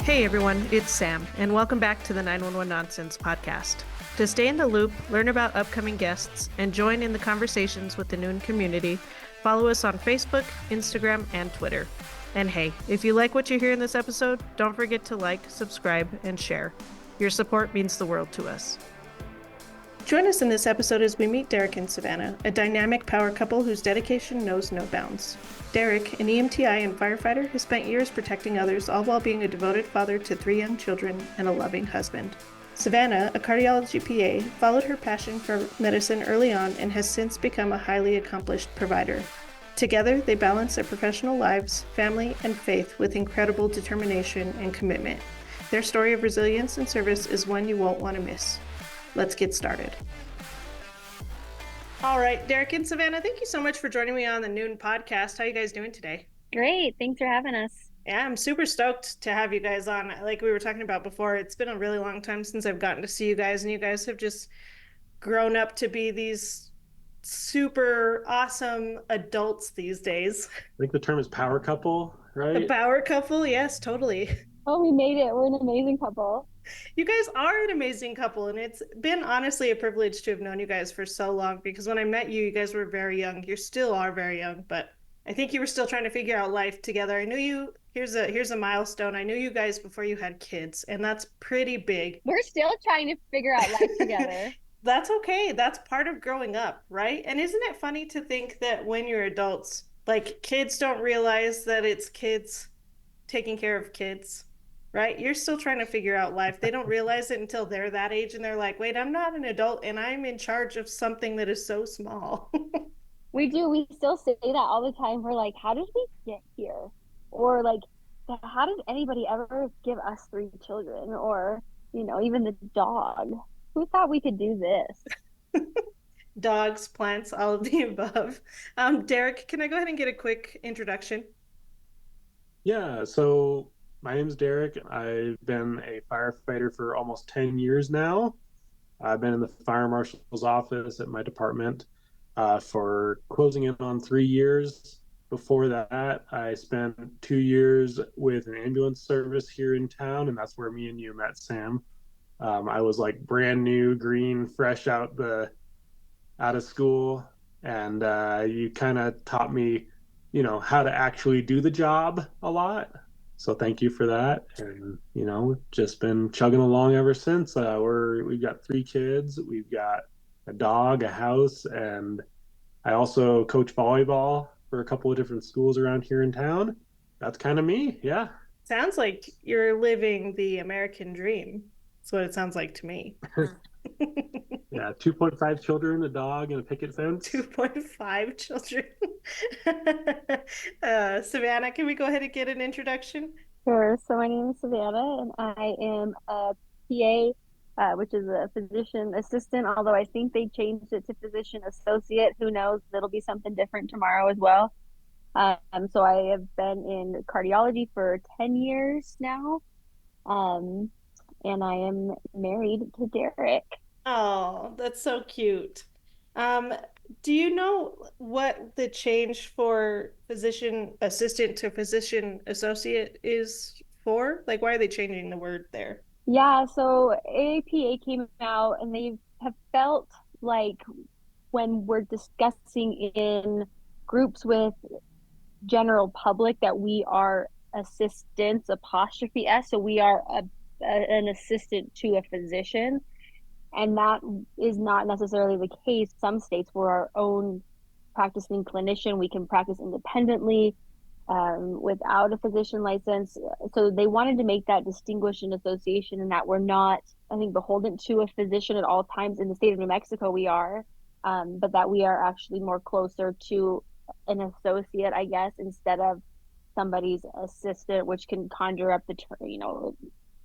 Hey everyone, it's Sam, and welcome back to the 911 Nonsense podcast. To stay in the loop, learn about upcoming guests, and join in the conversations with the Noon community, follow us on Facebook, Instagram, and Twitter. And hey, if you like what you hear in this episode, don't forget to like, subscribe, and share. Your support means the world to us. Join us in this episode as we meet Derek and Savannah, a dynamic power couple whose dedication knows no bounds. Derek, an EMT-I and firefighter, has spent years protecting others, all while being a devoted father to 3 young children and a loving husband. Savannah, a cardiology PA, followed her passion for medicine early on and has since become a highly accomplished provider. Together, they balance their professional lives, family, and faith with incredible determination and commitment. Their story of resilience and service is one you won't want to miss. Let's get started. All right, Derek and Savannah, thank you so much for joining me on the Noon podcast. How are you guys doing today? Great. Thanks for having us. Yeah, I'm super stoked to have you guys on. Like we were talking about before, it's been a really long time since I've gotten to see you guys, and you guys have just grown up to be these super awesome adults these days. I think the term is power couple, right? The power couple, yes, totally. Oh, we made it. We're an amazing couple. You guys are an amazing couple, and it's been honestly a privilege to have known you guys for so long, because when I met you, you guys were very young. You still are very young, but I think you were still trying to figure out life together. I knew you, here's a milestone. I knew you guys before you had kids, and that's pretty big. We're still trying to figure out life together. That's okay. That's part of growing up, right? And isn't it funny to think that when you're adults, like kids don't realize that it's kids taking care of kids, right? You're still trying to figure out life. They don't realize it until they're that age and they're like, wait, I'm not an adult and I'm in charge of something that is so small. We do. We still say that all the time. We're like, how did we get here? Or like, how did anybody ever give us 3 children? Or, even the dog. Who thought we could do this? Dogs, plants, all of the above. Derek, can I go ahead and get a quick introduction? Yeah, so my name's Derek. I've been a firefighter for almost 10 years now. I've been in the fire marshal's office at my department for closing in on 3 years. Before that, I spent 2 years with an ambulance service here in town, and that's where me and you met, Sam. I was like brand new, green, fresh out of school, and you kind of taught me, how to actually do the job a lot. So thank you for that. And, just been chugging along ever since. We've got 3 kids. We've got a dog, a house, and I also coach volleyball for a couple of different schools around here in town. That's kind of me. Yeah. Sounds like you're living the American dream. That's what it sounds like to me. Yeah, 2.5 children, a dog, and a picket fence. 2.5 children. Savannah, can we go ahead and get an introduction? Sure. So my name is Savannah, and I am a PA, which is a physician assistant, although I think they changed it to physician associate. Who knows? It'll be something different tomorrow as well. So I have been in cardiology for 10 years now. And I am married to Derek. Oh, that's so cute. Do you know what the change for physician assistant to physician associate is for? Like, why are they changing the word there? Yeah, so AAPA came out and they have felt like when we're discussing in groups with general public that we are assistants, apostrophe S, so we are an assistant to a physician, and that is not necessarily the case. Some states we're our own practicing clinician. We can practice independently without a physician license. So they wanted to make that distinguished association, and that we're not, I think, beholden to a physician at all times. In the state of New Mexico we are, but that we are actually more closer to an associate, I guess, instead of somebody's assistant, which can conjure up the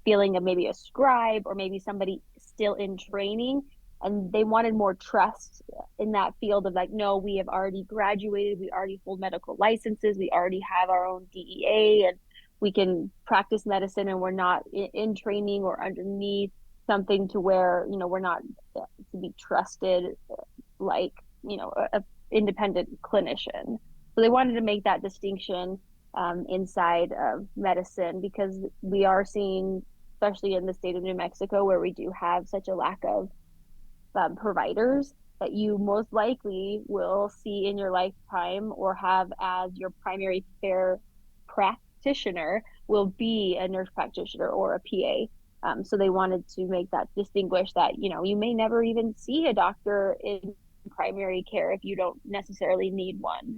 feeling of maybe a scribe or maybe somebody still in training. and they wanted more trust in that field of like, no, we have already graduated, we already hold medical licenses, we already have our own DEA, and we can practice medicine, and we're not in training or underneath something to where, you know, we're not to be trusted like, you know, a independent clinician. So they wanted to make that distinction inside of medicine, because we are seeing, especially in the state of New Mexico, where we do have such a lack of providers, that you most likely will see in your lifetime or have as your primary care practitioner will be a nurse practitioner or a PA. So they wanted to make that distinguish that, you know, you may never even see a doctor in primary care if you don't necessarily need one.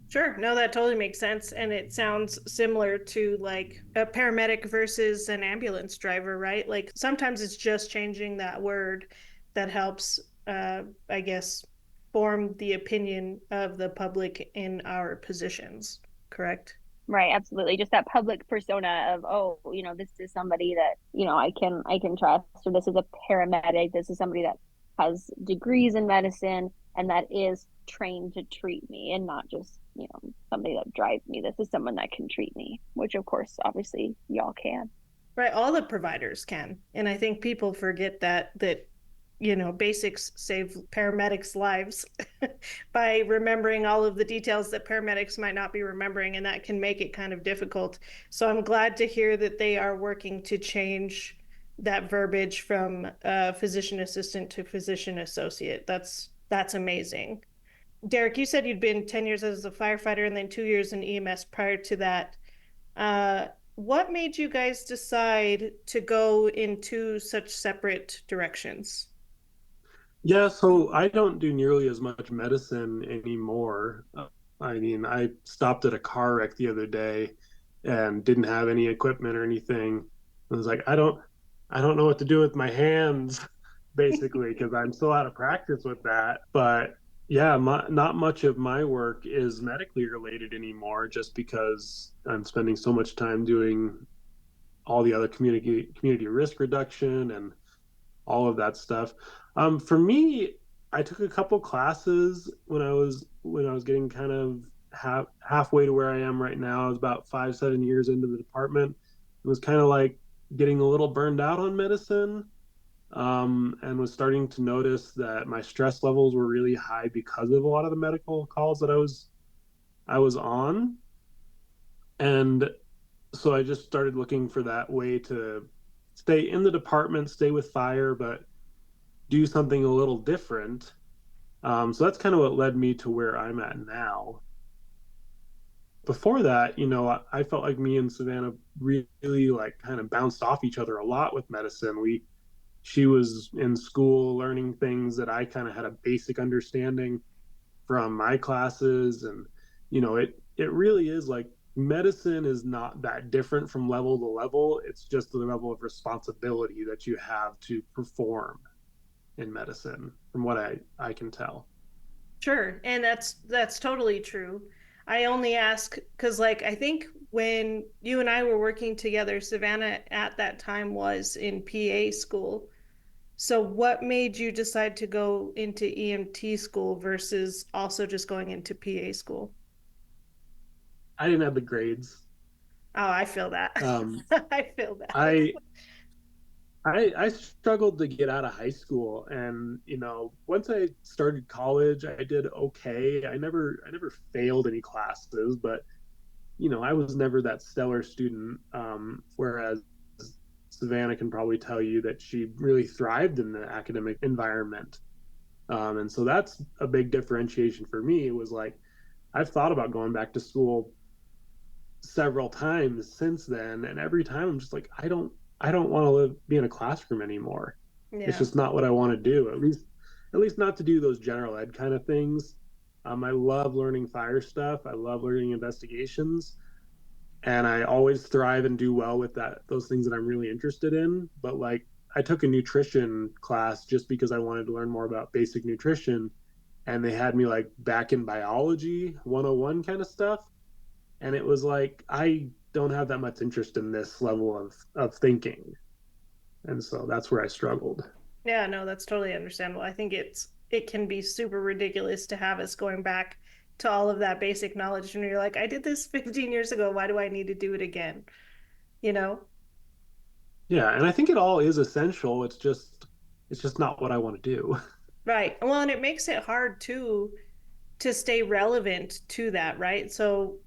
Sure. No, that totally makes sense. And it sounds similar to like a paramedic versus an ambulance driver, right? Like sometimes it's just changing that word that helps, I guess, form the opinion of the public in our positions, correct? Right, absolutely. Just that public persona of, oh, you know, this is somebody that, you know, I can trust, or this is a paramedic, this is somebody that has degrees in medicine and that is trained to treat me, and not just, you know, somebody that drives me. This is someone that can treat me, which of course, obviously, y'all can. Right, all the providers can. And I think people forget that basics save paramedics' lives by remembering all of the details that paramedics might not be remembering, and that can make it kind of difficult. So I'm glad to hear that they are working to change that verbiage from physician assistant to physician associate. That's amazing. Derek, you said you'd been 10 years as a firefighter and then 2 years in EMS prior to that. Uh, what made you guys decide to go into such separate directions? Yeah, so I don't do nearly as much medicine anymore. I mean, I stopped at a car wreck the other day and didn't have any equipment or anything. I was like, I don't know what to do with my hands, basically, because I'm still out of practice with that. But yeah, not much of my work is medically related anymore, just because I'm spending so much time doing all the other community risk reduction and all of that stuff. For me, I took a couple classes when I was getting kind of halfway to where I am right now. I was about 5 7 years into the department. It was kind of like getting a little burned out on medicine, and was starting to notice that my stress levels were really high because of a lot of the medical calls that I was on. And so I just started looking for that way to stay in the department, stay with fire, but do something a little different. So that's kind of what led me to where I'm at now. Before that, I felt like me and Savannah really like kind of bounced off each other a lot with medicine. She was in school learning things that I kind of had a basic understanding from my classes, and it really is like medicine is not that different from level to level. It's just the level of responsibility that you have to perform in medicine, from what I can tell. Sure, and that's totally true. I only ask because, like, I think when you and I were working together, Savannah at that time was in PA school. So, what made you decide to go into EMT school versus also just going into PA school? I didn't have the grades. Oh, I feel that. Um, I feel that. I I struggled to get out of high school, and once I started college, I did okay. I never failed any classes, but I was never that stellar student. Whereas Savannah can probably tell you that she really thrived in the academic environment. And so that's a big differentiation for me. It was like I've thought about going back to school several times since then, and every time I'm just like, I don't want to be in a classroom anymore. It's Yeah. just not what I want to do. At least not to do those general ed kind of things. I love learning fire stuff. I love learning investigations, and I always thrive and do well with those things that I'm really interested in. But like, I took a nutrition class just because I wanted to learn more about basic nutrition, and they had me like back in biology 101 kind of stuff, and it was like I don't have that much interest in this level of thinking, and so that's where I struggled. Yeah, no, that's totally understandable. I think it can be super ridiculous to have us going back to all of that basic knowledge and you're like, I did this 15 years ago. Why do I need to do it again? You know? Yeah, and I think it all is essential. It's just not what I want to do. Right. Well, and it makes it hard too to stay relevant to that, right? So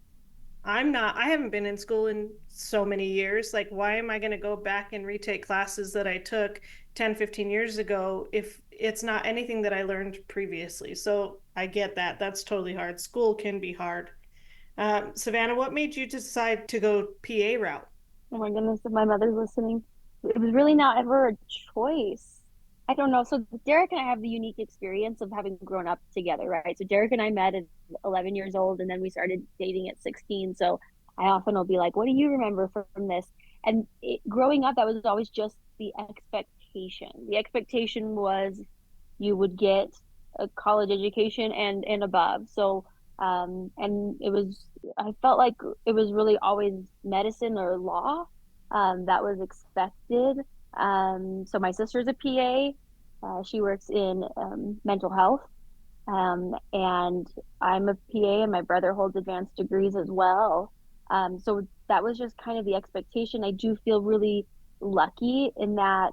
I haven't been in school in so many years. Like, why am I going to go back and retake classes that I took 10, 15 years ago if it's not anything that I learned previously? So I get that. That's totally hard. School can be hard. Savannah, what made you decide to go PA route? Oh my goodness, if my mother's listening. It was really not ever a choice. I don't know. So Derek and I have the unique experience of having grown up together, right? So Derek and I met at 11 years old and then we started dating at 16. So I often will be like, what do you remember from this? And growing up, that was always just the expectation. The expectation was you would get a college education and above. So and it was I felt like it was really always medicine or law that was expected. So my sister's a PA. She works in mental health. And I'm a PA, and my brother holds advanced degrees as well. So that was just kind of the expectation. I do feel really lucky in that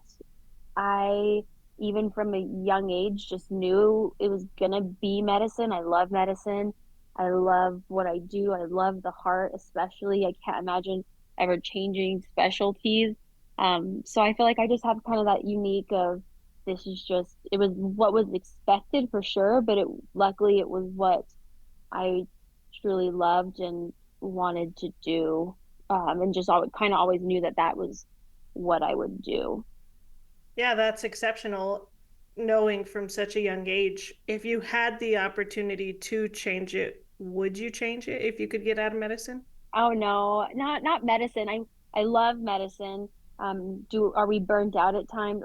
I, even from a young age, just knew it was gonna be medicine. I love medicine. I love what I do. I love the heart, especially. I can't imagine ever changing specialties. So I feel like I just have kind of that unique of this is just it was what was expected for sure, but it luckily it was what I truly loved and wanted to do. And just always, kind of always knew that that was what I would do. Yeah, that's exceptional knowing from such a young age. If you had the opportunity to change it, would you change it if you could get out of medicine? Oh no, not medicine. I love medicine. Do are we burnt out at times?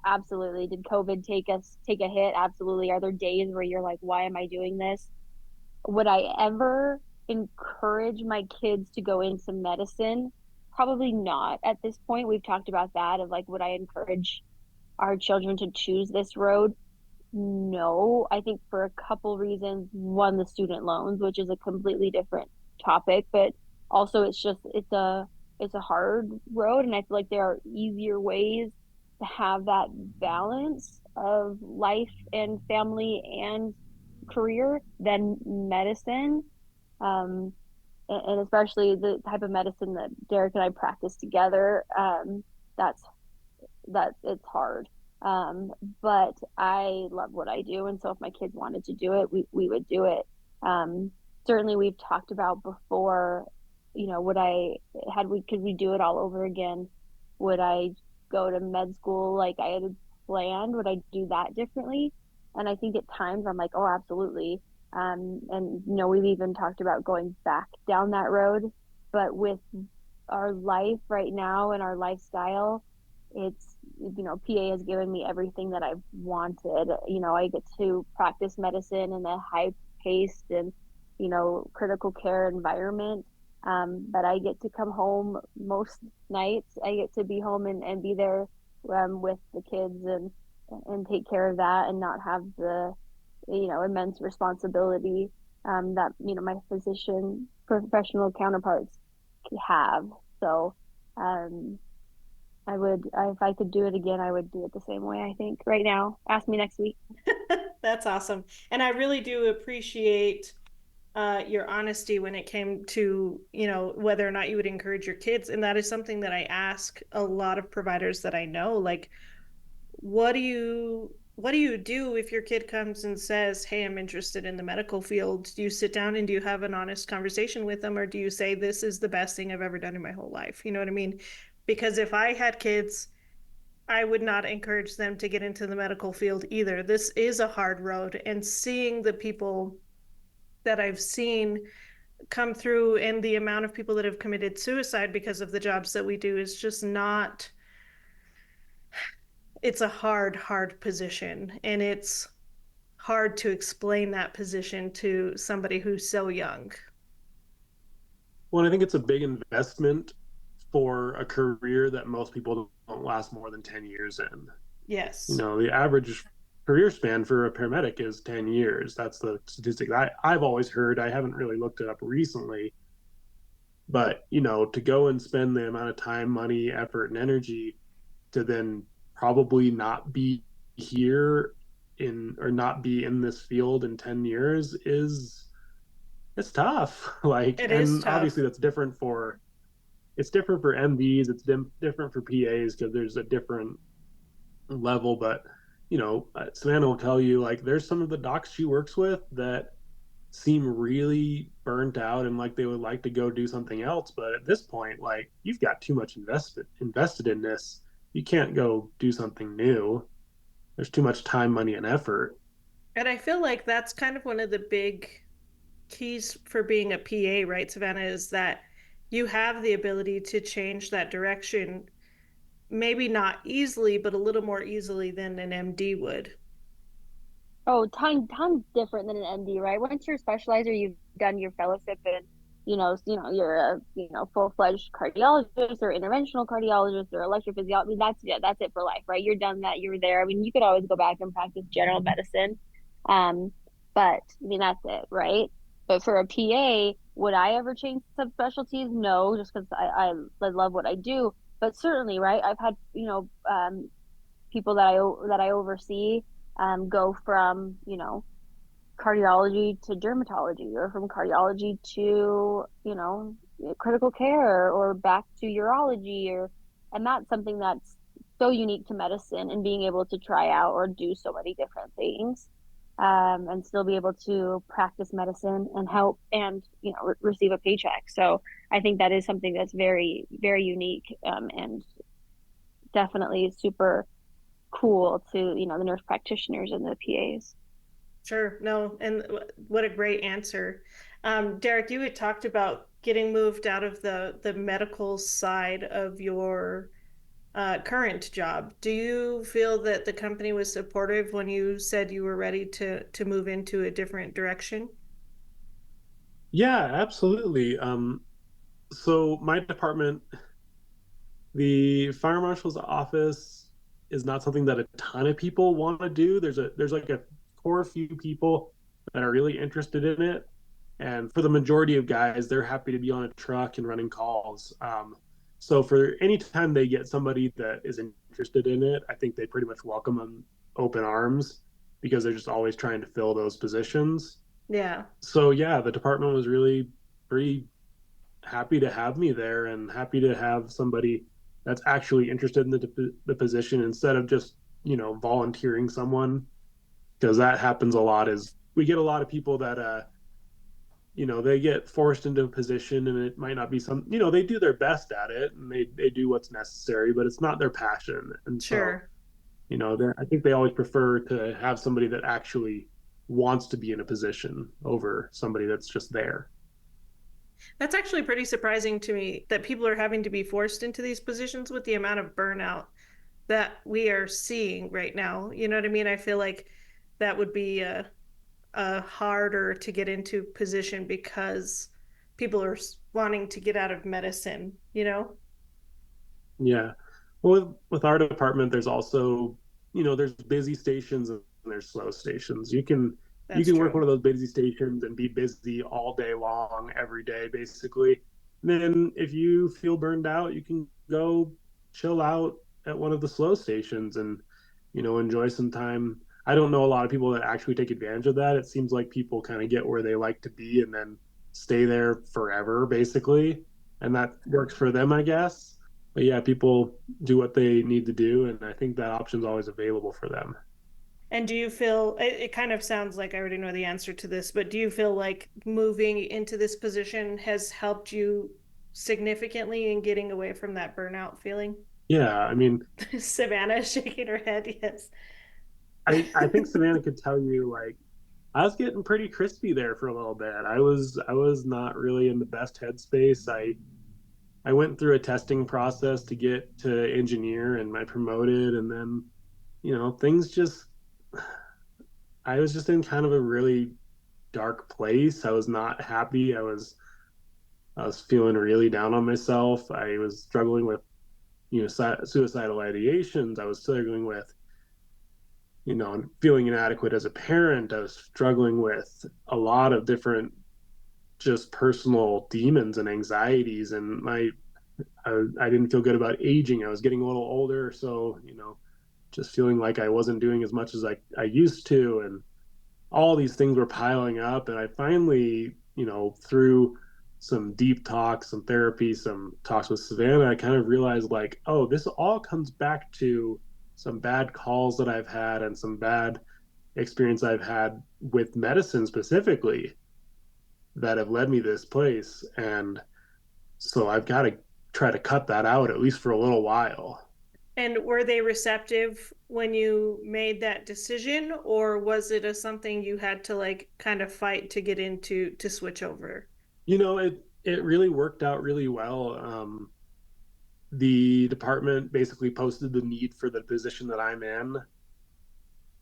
Absolutely. Did COVID take a hit? Absolutely. Are there days where you're like, why am I doing this? Would I ever encourage my kids to go into medicine? Probably not. At this point, we've talked about that of like, would I encourage our children to choose this road? No, I think for a couple reasons. One, the student loans, which is a completely different topic, but also it's a hard road, and I feel like there are easier ways to have that balance of life and family and career than medicine. Um, and especially the type of medicine that Derek and I practice together. That's that it's hard. But I love what I do, and so if my kids wanted to do it, we would do it. Um, Certainly, we've talked about before. You know, would I had we could we do it all over again? Would I go to med school like I had planned? Would I do that differently? And I think at times I'm like, oh, absolutely. And you know, we've even talked about going back down that road, but with our life right now and our lifestyle, it's you know PA has given me everything that I've wanted. You know, I get to practice medicine in a high paced and you know critical care environment. But I get to come home most nights. I get to be home and be there with the kids and take care of that and not have the you know immense responsibility that you know my physician professional counterparts have. So um, if I could do it again, I would do it the same way, I think, right now. Ask me next week. That's awesome. And I really do appreciate your honesty when it came to, whether or not you would encourage your kids. And that is something that I ask a lot of providers that I know. Like, what do you do if your kid comes and says, "Hey, I'm interested in the medical field"? Do you sit down and do you have an honest conversation with them, or do you say, "This is the best thing I've ever done in my whole life"? You know what I mean? Because if I had kids, I would not encourage them to get into the medical field either. This is a hard road, and seeing the people that I've seen come through and the amount of people that have committed suicide because of the jobs that we do is just not, it's a hard position. And it's hard to explain that position to somebody who's so young. Well, I think it's a big investment for a career that most people don't last more than 10 years in. Yes. The average career span for a paramedic is 10 years. That's the statistic I've always heard. I haven't really looked it up recently, but to go and spend the amount of time, money, effort, and energy to then probably not be here in or not be in this field in 10 years is it's tough. Like, It is and tough. obviously it's different for MDs, it's different for PAs because there's a different level. But Savannah will tell you, like, there's some of the docs she works with that seem really burnt out and like they would like to go do something else. But at this point, like, you've got too much invested in this. You can't go do something new. There's too much time, money, and effort. And I feel like that's kind of one of the big keys for being a PA, right, Savannah, is that you have the ability to change that direction, maybe not easily, but a little more easily than an MD would. Oh, tons different than an MD, right? Once you're a specializer, you've done your fellowship and you're a full-fledged cardiologist or interventional cardiologist or electrophysiologist. I mean, that's it for life, right? You're done that, you're there. I mean, you could always go back and practice general medicine. Um, but I mean that's it, right? But for a PA, would I ever change subspecialties? No, just because I love what I do. But certainly, right? I've had, people that I oversee go from cardiology to dermatology or from cardiology to critical care or back to urology or and that's something that's so unique to medicine and being able to try out or do so many different things and still be able to practice medicine and help and receive a paycheck. So I think that is something that's very very unique and definitely super cool to the nurse practitioners and the PAs. Sure. No, and what a great answer. Derek, you had talked about getting moved out of the medical side of your current job. Do you feel that the company was supportive when you said you were ready to move into a different direction? Yeah, absolutely. So my department, the fire marshal's office, is not something that a ton of people want to do. There's like a core few people that are really interested in it, and for the majority of guys, they're happy to be on a truck and running calls. So for any time they get somebody that is interested in it, I think they pretty much welcome them open arms because they're just always trying to fill those positions. Yeah, So yeah, the department was really pretty happy to have me there and happy to have somebody that's actually interested in the position instead of just volunteering someone, because that happens a lot. Is we get a lot of people that they get forced into a position and it might not be some, they do their best at it and they do what's necessary, but it's not their passion. And so sure. I think they always prefer to have somebody that actually wants to be in a position over somebody that's just there. That's actually pretty surprising to me that people are having to be forced into these positions with the amount of burnout that we are seeing right now. You know what I mean? I feel like that would be a harder to get into position because people are wanting to get out of medicine, you know? Yeah. Well, with our department, there's also, there's busy stations and there's slow stations. You That's can work true. one of those busy stations and be busy all day long, every day, basically. And then if you feel burned out, you can go chill out at one of the slow stations and, enjoy some time. I don't know a lot of people that actually take advantage of that. It seems like people kind of get where they like to be and then stay there forever, basically. And that works for them, I guess. But yeah, people do what they need to do, and I think that option's always available for them. And do you feel it kind of sounds like I already know the answer to this, but do you feel like moving into this position has helped you significantly in getting away from that burnout feeling? Yeah, I mean, Savannah is shaking her head, yes. I think Savannah could tell you, like, I was getting pretty crispy there for a little bit. I was not really in the best headspace. I went through a testing process to get to engineer and I promoted, and then things just I was just in kind of a really dark place. I was not happy. I was feeling really down on myself. I was struggling with suicidal ideations. I was struggling with and feeling inadequate as a parent. I was struggling with a lot of different just personal demons and anxieties, and I didn't feel good about aging. I was getting a little older, so just feeling like I wasn't doing as much as I used to, and all these things were piling up. And I finally, through some deep talks, some therapy, some talks with Savannah, I kind of realized like, oh, this all comes back to some bad calls that I've had and some bad experience I've had with medicine specifically that have led me to this place. And so I've got to try to cut that out at least for a little while. And were they receptive when you made that decision, or was it something you had to like kind of fight to get into to switch over? It really worked out really well. The department basically posted the need for the position that I'm in,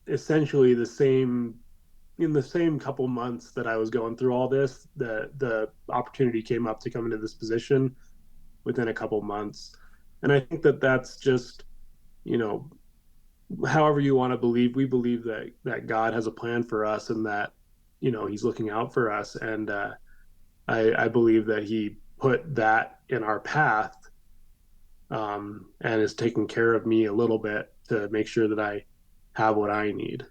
essentially the same in the same couple months that I was going through all this. The opportunity came up to come into this position within a couple months, and I think that that's just you know however you want to believe. We believe that God has a plan for us, and that He's looking out for us, and I believe that He put that in our path, and is taking care of me a little bit to make sure that I have what I need.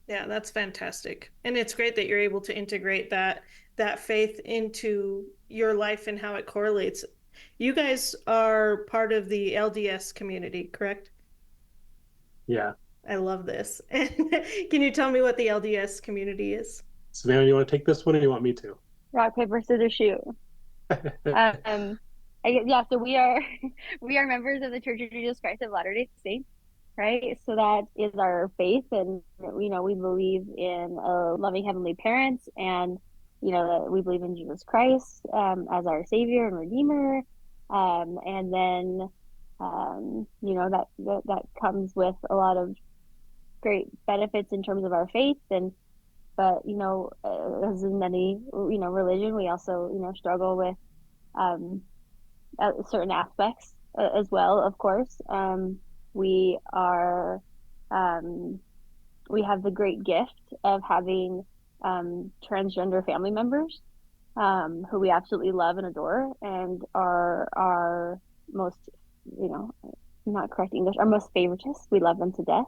Yeah, that's fantastic. And it's great that you're able to integrate that faith into your life and how it correlates. You guys are part of the LDS community, correct? Yeah. I love this. Can you tell me what the LDS community is? Savannah, you want to take this one or you want me to? Rock, paper, scissors, shoot. Um, yeah, so we are we are members of the Church of Jesus Christ of Latter-day Saints, right? So that is our faith, and we believe in a loving heavenly parents, and that we believe in Jesus Christ as our Savior and Redeemer, and then that comes with a lot of great benefits in terms of our faith, and but as in many religion, we also struggle with um, certain aspects as well, of course. We are, um, we have the great gift of having transgender family members who we absolutely love and adore, and are our most, not correct English, our most favoritists. We love them to death.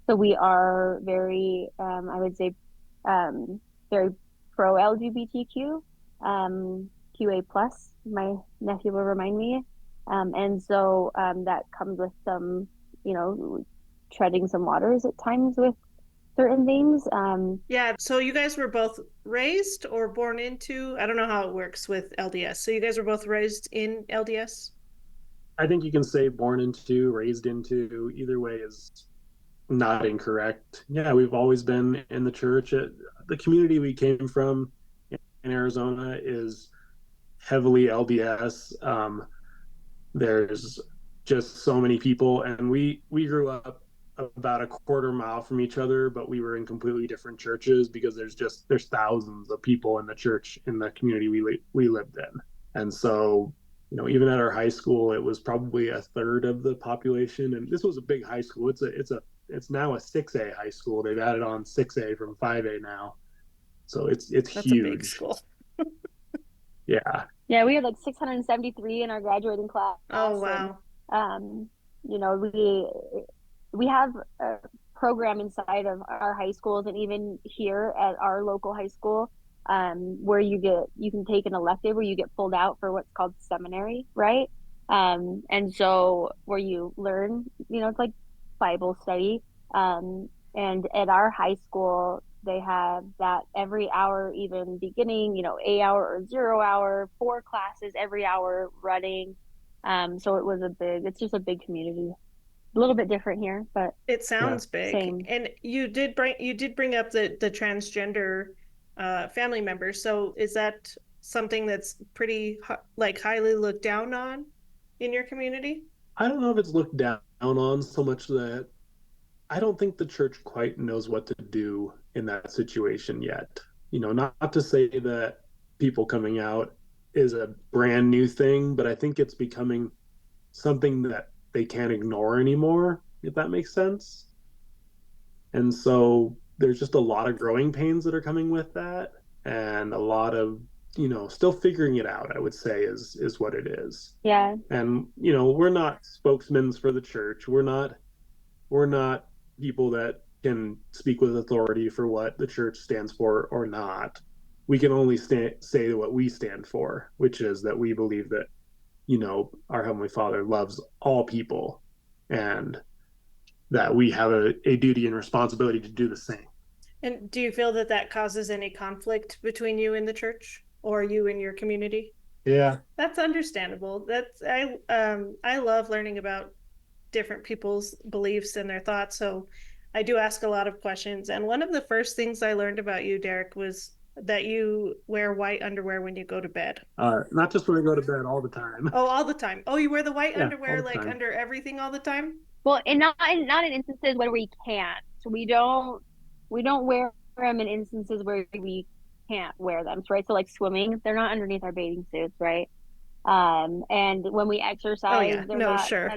So we are very, I would say, very pro LGBTQ, QA plus. My nephew will remind me, and so that comes with some, treading some waters at times with certain things. Yeah, so you guys were both raised or born into, I don't know how it works with LDS. So you guys were both raised in LDS? I think you can say born into, raised into, either way is not incorrect. Yeah, we've always been in the church. The community we came from in Arizona is heavily LDS. There's just so many people, and we grew up about a quarter mile from each other, but we were in completely different churches because there's thousands of people in the church in the community we lived in. And so even at our high school, it was probably a third of the population, and this was a big high school. It's now a 6A high school. They've added on 6A from 5A now, so it's That's a big huge. school. Yeah. Yeah, we had like 673 in our graduating class, Oh, and wow. um, we have a program inside of our high schools, and even here at our local high school, where you can take an elective where you get pulled out for what's called seminary, right? And so where you learn, it's like Bible study. And at our high school, they have that every hour, even beginning, A hour or 0 hour, 4 classes every hour running. So it's just a big community. A little bit different here, but It Yeah. sounds big. same. And you did bring up the transgender family members. So is that something that's pretty like highly looked down on in your community? I don't know if it's looked down on so much that I don't think the church quite knows what to do in that situation yet. Not to say that people coming out is a brand new thing, but I think it's becoming something that they can't ignore anymore, if that makes sense. And so there's just a lot of growing pains that are coming with that, and a lot of, still figuring it out, I would say is what it is. Yeah. And, we're not spokesmen for the church. We're not people that can speak with authority for what the church stands for or not. We can only say what we stand for, which is that we believe that, our Heavenly Father loves all people, and that we have a duty and responsibility to do the same. And do you feel that that causes any conflict between you and the church or you and your community? Yeah. That's understandable. I love learning about different people's beliefs and their thoughts. So I do ask a lot of questions. And one of the first things I learned about you, Derek, was that you wear white underwear when you go to bed. Not just when I go to bed, all the time. Oh, all the time. Oh, you wear the white Yeah, all underwear the like time. under everything all the time? Well, and not in instances where we can't. So we don't wear them in instances where we can't wear them, right? So like swimming, they're not underneath our bathing suits, right? And when we Oh exercise, yeah, no, sure.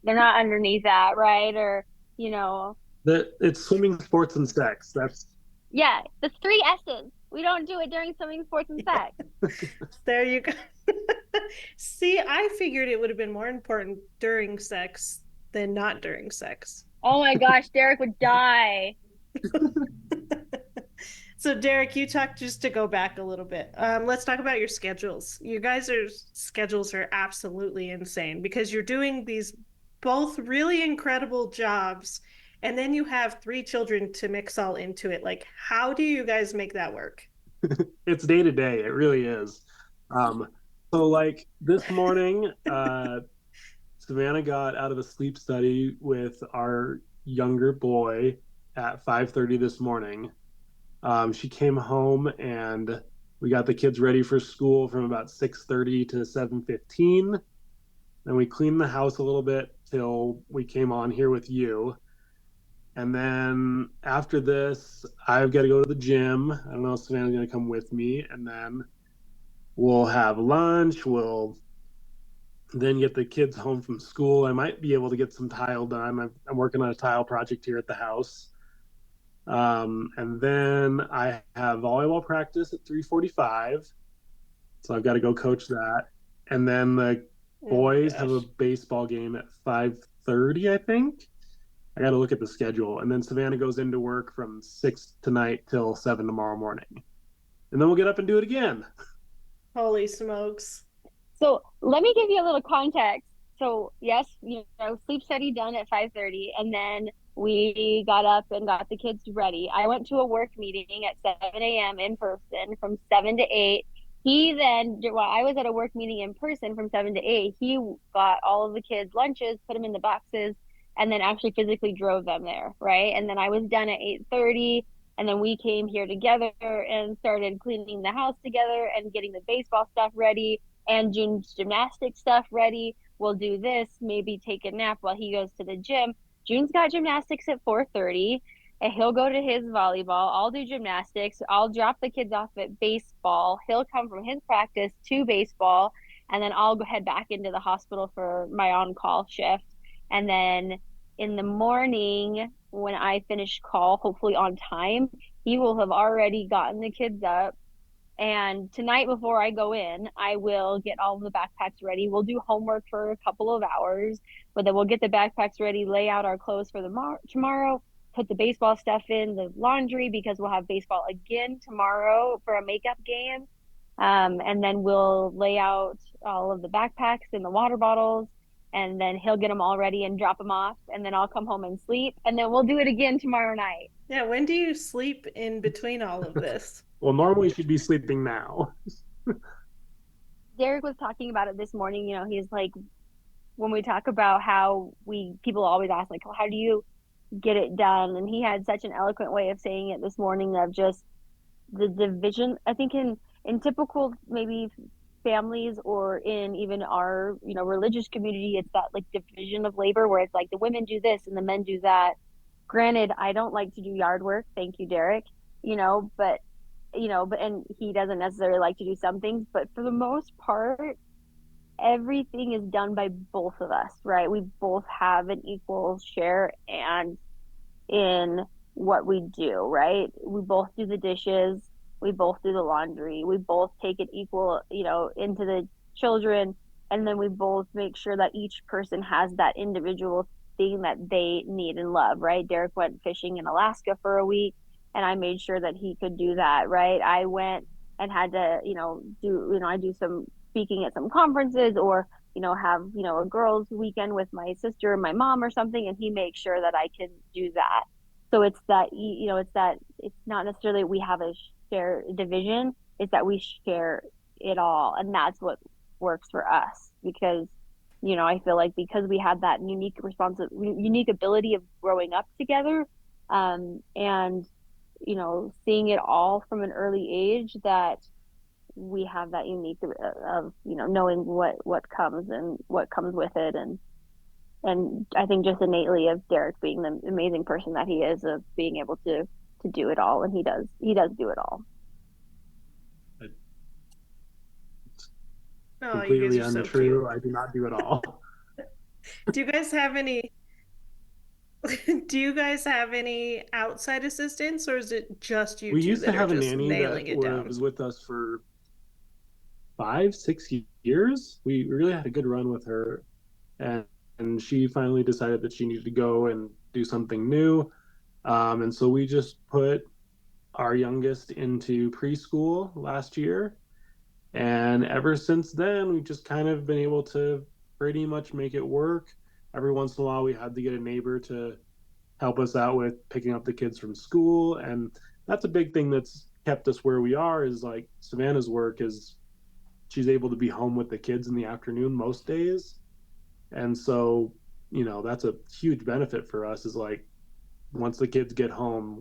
they're not underneath that, right? Or, you know, It's swimming, sports, and sex. That's yeah, the three S's. We don't do it during swimming, sports, and yeah. sex. There you go. See, I figured it would have been more important during sex than not during sex. Oh my gosh, Derek would die. So, Derek, you talked just to go back a little bit. Let's talk about your schedules. You guys' schedules are absolutely insane because you're doing these both really incredible jobs, and then you have three children to mix all into it. Like, how do you guys make that work? It's day to day. It really is. Um, so like this morning, Savannah got out of a sleep study with our younger boy at 5:30 this morning. She came home and we got the kids ready for school from about 6:30 to 7:15. Then we cleaned the house a little bit till we came on here with you. And then after this, I've got to go to the gym. I don't know if Savannah's going to come with me. And then we'll have lunch. We'll then get the kids home from school. I might be able to get some tile done. I'm working on a tile project here at the house. And then I have volleyball practice at 3:45. So I've got to go coach that. And then the boys have a baseball game at 5:30, I think. I got to look at the schedule. And then Savannah goes into work from 6 tonight till 7 tomorrow morning. And then we'll get up and do it again. Holy smokes. So let me give you a little context. So yes, sleep study done at 5:30, and then we got up and got the kids ready. I went to a work meeting at 7 a.m. in person from 7 to 8. He then, while I was at a work meeting in person from 7 to 8, he got all of the kids' lunches, put them in the boxes, and then actually physically drove them there, right? And then I was done at 8:30, and then we came here together and started cleaning the house together and getting the baseball stuff ready and June's gymnastics stuff ready. We'll do this, maybe take a nap while he goes to the gym. June's got gymnastics at 4:30, and he'll go to his volleyball. I'll do gymnastics. I'll drop the kids off at baseball. He'll come from his practice to baseball, and then I'll go head back into the hospital for my on-call shift. And then in the morning, when I finish call, hopefully on time, he will have already gotten the kids up. And tonight, before I go in, I will get all of the backpacks ready. We'll do homework for a couple of hours, but then we'll get the backpacks ready, lay out our clothes for tomorrow, put the baseball stuff in the laundry because we'll have baseball again tomorrow for a makeup game. And then we'll lay out all of the backpacks and the water bottles, and then he'll get them all ready and drop them off. And then I'll come home and sleep, and then we'll do it again tomorrow night. Yeah, when do you sleep in between all of this? Well, normally she'd be sleeping now. Derek was talking about it this morning. He's like, when we talk about how people always ask, like, well, how do you get it done? And he had such an eloquent way of saying it this morning of just the division. I think in typical maybe families or in even our, religious community, it's that like division of labor where it's like the women do this and the men do that. Granted, I don't like to do yard work. Thank you, Derek. But and he doesn't necessarily like to do some things, but for the most part, everything is done by both of us, right? We both have an equal share and in what we do, right? We both do the dishes, we both do the laundry, we both take it equal, into the children, and then we both make sure that each person has that individual thing that they need and love, right? Derek went fishing in Alaska for a week, and I made sure that he could do that, right? I went and had to, I do some speaking at some conferences, or have a girls weekend with my sister and my mom or something, and he makes sure that I can do that. So it's that, it's not necessarily we have a share division, it's that we share it all. And that's what works for us, because, I feel like because we had that unique ability of growing up together, and, seeing it all from an early age, that we have that unique of, knowing what comes and what comes with it. And I think just innately of Derek being the amazing person that he is, of being able to do it all, and he does do it all. It's Oh, you guys completely are so cute. untrue. I do not do it all. Do you guys have any do you guys have any outside assistants, or is it just you We two used to that are have a just nanny nailing that it down? was with us for 5, 6 years. We really had a good run with her, and she finally decided that she needed to go and do something new. And so we just put our youngest into preschool last year. And ever since then, we've just kind of been able to pretty much make it work. Every once in a while, we had to get a neighbor to help us out with picking up the kids from school. And that's a big thing that's kept us where we are, is like Savannah's work is she's able to be home with the kids in the afternoon most days. And so, that's a huge benefit for us, is like once the kids get home,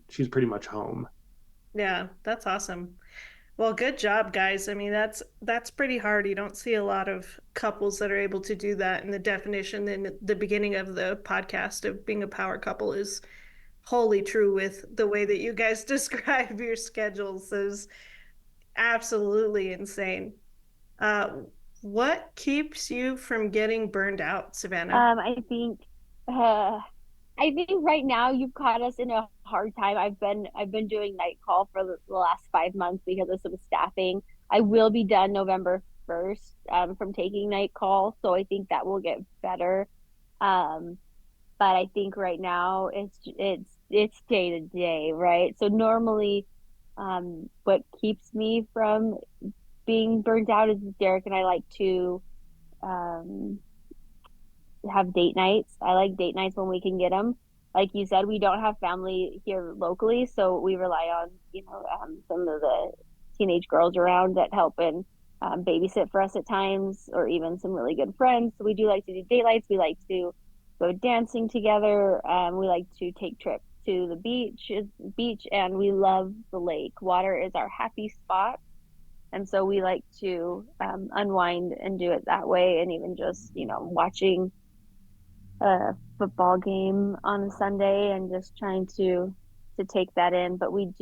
she's pretty much home. Yeah, that's awesome. Well, good job, guys. I mean, that's pretty hard. You don't see a lot of couples that are able to do that. And the definition in the beginning of the podcast of being a power couple is wholly true with the way that you guys describe your schedules is absolutely insane. Uh, what keeps you from getting burned out, Savannah? I think uh, I think right now you've caught us in a hard time. I've been doing night call for the last 5 months because of some staffing. I will be done November 1st, from taking night call, so I think that will get better. Um, but I think right now it's day to day, right? So normally, what keeps me from being burnt out is Derek and I like to um have date nights. I like date nights when we can get them. Like you said, we don't have family here locally, so we rely on, some of the teenage girls around that help and babysit for us at times, or even some really good friends. So we do like to do date nights. We like to go dancing together. We like to take trips to the beach, and we love the lake. Water is our happy spot, and so we like to unwind and do it that way. And even just watching a football game on a Sunday and just trying to take that in. But we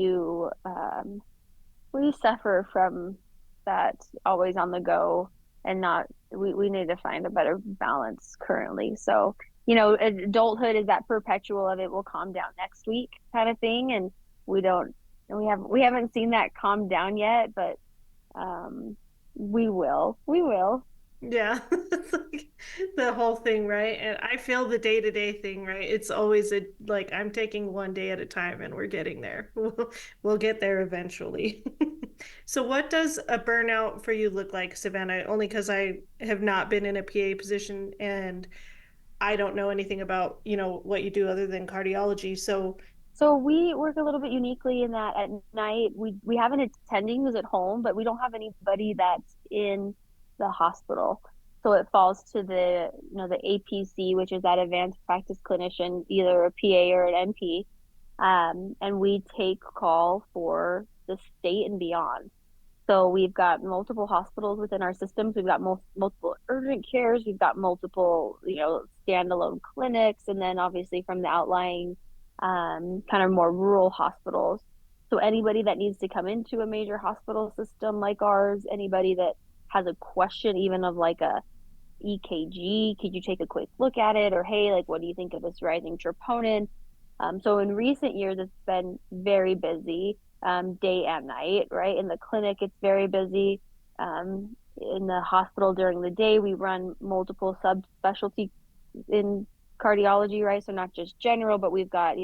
suffer from that always on the go, and not we need to find a better balance currently. So, adulthood is that perpetual of it will calm down next week kind of thing. And we don't we haven't seen that calm down yet, but we will. Yeah, it's like the whole thing, right? And I feel the day-to-day thing, right? It's always like I'm taking one day at a time and we're getting there. We'll get there eventually. So what does a burnout for you look like, Savannah? Only because I have not been in a PA position and I don't know anything about, what you do other than cardiology. So, So we work a little bit uniquely in that at night we have an attending who's at home, but we don't have anybody that's in the hospital. So it falls to the APC, which is that advanced practice clinician, either a PA or an NP. And we take call for the state and beyond. So we've got multiple hospitals within our systems. We've got multiple urgent cares. We've got multiple, standalone clinics, and then obviously from the outlying, kind of more rural hospitals. So anybody that needs to come into a major hospital system like ours, anybody that has a question, even of like a EKG, could you take a quick look at it? Or hey, like, what do you think of this rising troponin? So in recent years, it's been very busy, day and night, right? In the clinic, it's very busy. In the hospital during the day, we run multiple subspecialty in cardiology, right? So not just general, but we've got,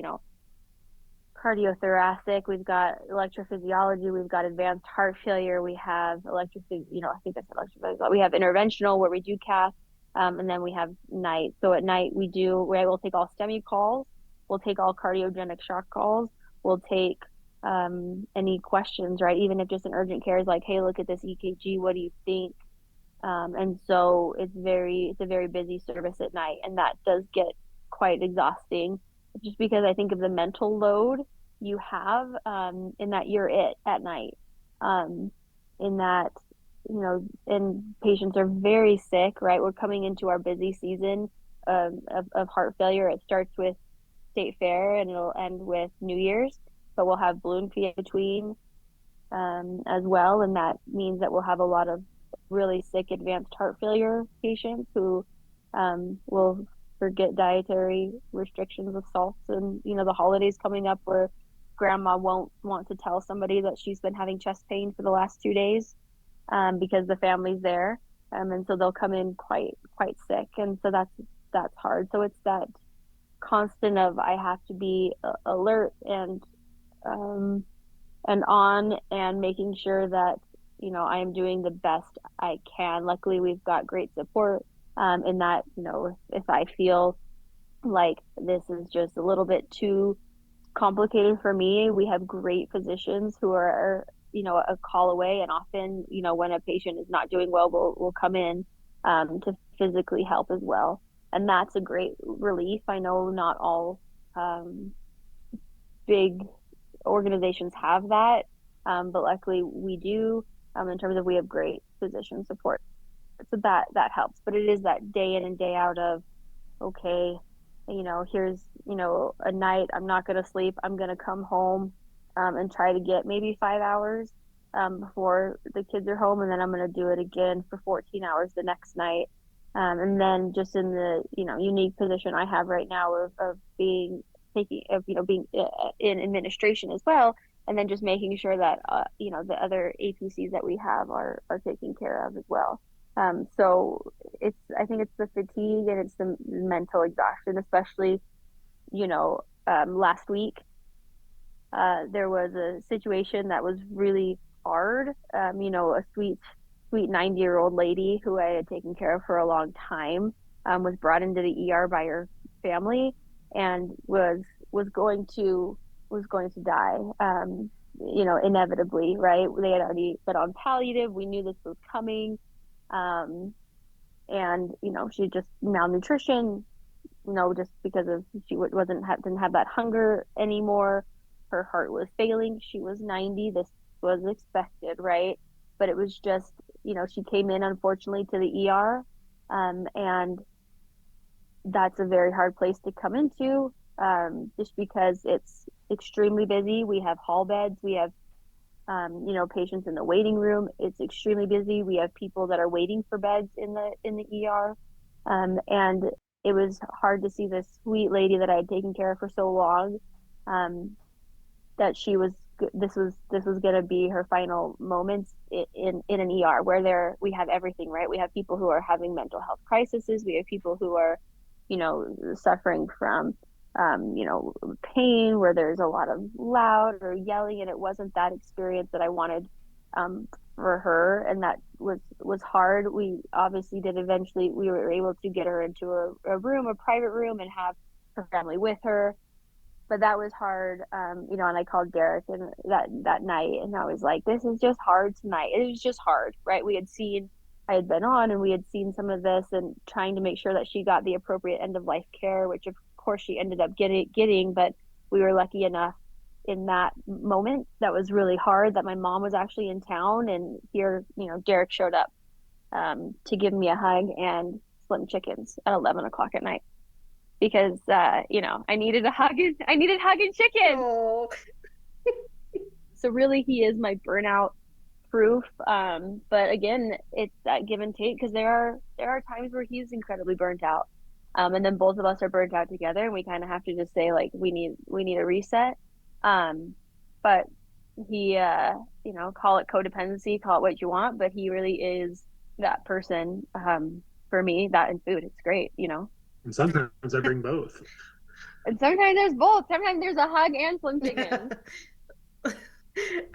cardiothoracic, we've got electrophysiology, we've got advanced heart failure, we have I think that's electrophysiology. We have interventional where we do cath, and then we have night. So at night we'll take all STEMI calls, we'll take all cardiogenic shock calls, we'll take any questions, right? Even if just an urgent care is like, hey, look at this EKG, what do you think? And so it's a very busy service at night, and that does get quite exhausting just because I think of the mental load you have, in that you're it at night. Um, in that, and patients are very sick, right? We're coming into our busy season of heart failure. It starts with State Fair and it'll end with New Year's, but we'll have balloon fee in between, as well. And that means that we'll have a lot of really sick advanced heart failure patients who will forget dietary restrictions of salts. And, the holidays coming up where grandma won't want to tell somebody that she's been having chest pain for the last 2 days, because the family's there. And so they'll come in quite sick. And so that's hard. So it's that constant of I have to be alert um, and on and making sure that I am doing the best I can. Luckily, we've got great support, in that, if I feel like this is just a little bit too complicated for me, we have great physicians who are, a call away. And often, when a patient is not doing well, we'll come in, to physically help as well. And that's a great relief. I know not all, big organizations have that, but luckily we do, in terms of we have great physician support. So that helps. But it is that day in and day out of, okay, here's, a night I'm not going to sleep. I'm going to come home, and try to get maybe 5 hours, before the kids are home. And then I'm going to do it again for 14 hours the next night. And then just in the, unique position I have right now of being in administration as well. And then just making sure that, the other APCs that we have are taken care of as well. So I think it's the fatigue and it's the mental exhaustion, especially, last week, there was a situation that was really hard. A sweet 90-year-old lady who I had taken care of for a long time, was brought into the ER by her family and was going to die, inevitably, right? They had already been on palliative. We knew this was coming. And, she just malnutrition, just because of she didn't have that hunger anymore. Her heart was failing. She was 90. This was expected, right? But it was just, she came in unfortunately to the ER, and that's a very hard place to come into, just because it's extremely busy. We have hall beds. We have, patients in the waiting room. It's extremely busy. We have people that are waiting for beds in the ER. And it was hard to see this sweet lady that I had taken care of for so long, that this was going to be her final moments in an ER where we have everything, right? We have people who are having mental health crises. We have people who are, suffering from, pain, where there's a lot of loud or yelling, and it wasn't that experience that I wanted, for her. And that was hard. We obviously we were able to get her into a private room, and have her family with her. But that was hard, and I called Derek and that night, and I was like, this is just hard tonight. It was just hard, right? I had been on, and we had seen some of this, and trying to make sure that she got the appropriate end of life care, which of course she ended up getting, but we were lucky enough in that moment that was really hard that my mom was actually in town, and here, Derek showed up, to give me a hug and slim chickens at 11 o'clock at night. Because I needed a hug. I needed hug and chicken. Oh. So really, he is my burnout proof. But again, it's that give and take, because there are times where he's incredibly burnt out. And then both of us are burnt out together, and we kind of have to just say like we need a reset. But he call it codependency, call it what you want, but he really is that person for me. That and food, it's great. And sometimes I bring both. And sometimes there's both. Sometimes there's a hug and slim chickens.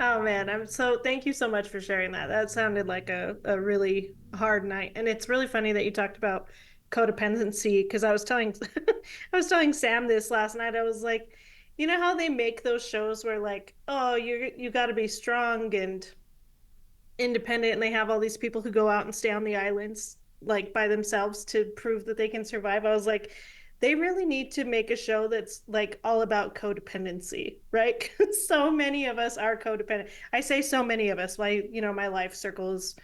Oh man, thank you so much for sharing that. That sounded like a really hard night. And it's really funny that you talked about codependency because I was telling I was telling Sam this last night. I was like, you know how they make those shows where like, oh, you got to be strong and independent, and they have all these people who go out and stay on the islands like by themselves to prove that they can survive. I was like, they really need to make a show that's like all about codependency, right? So many of us are codependent. I say so many of us. My life circle is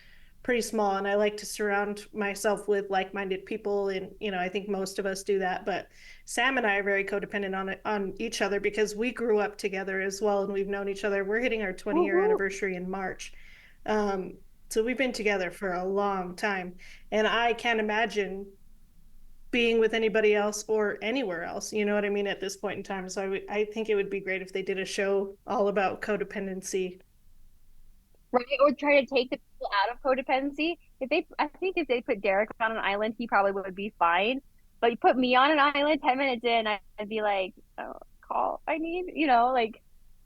pretty small, and I like to surround myself with like-minded people, and I think most of us do that. But Sam and I are very codependent on each other because we grew up together as well, and we've known each other. We're hitting our 20-year Woo-hoo. anniversary in March. Um, so we've been together for a long time, and I can't imagine being with anybody else or anywhere else. You know what I mean? At this point in time, so I think it would be great if they did a show all about codependency. Right? Or try to take the people out of codependency. I think if they put Derek on an island, he probably would be fine. But you put me on an island, 10 minutes in, I'd be like, oh, call, I need, like,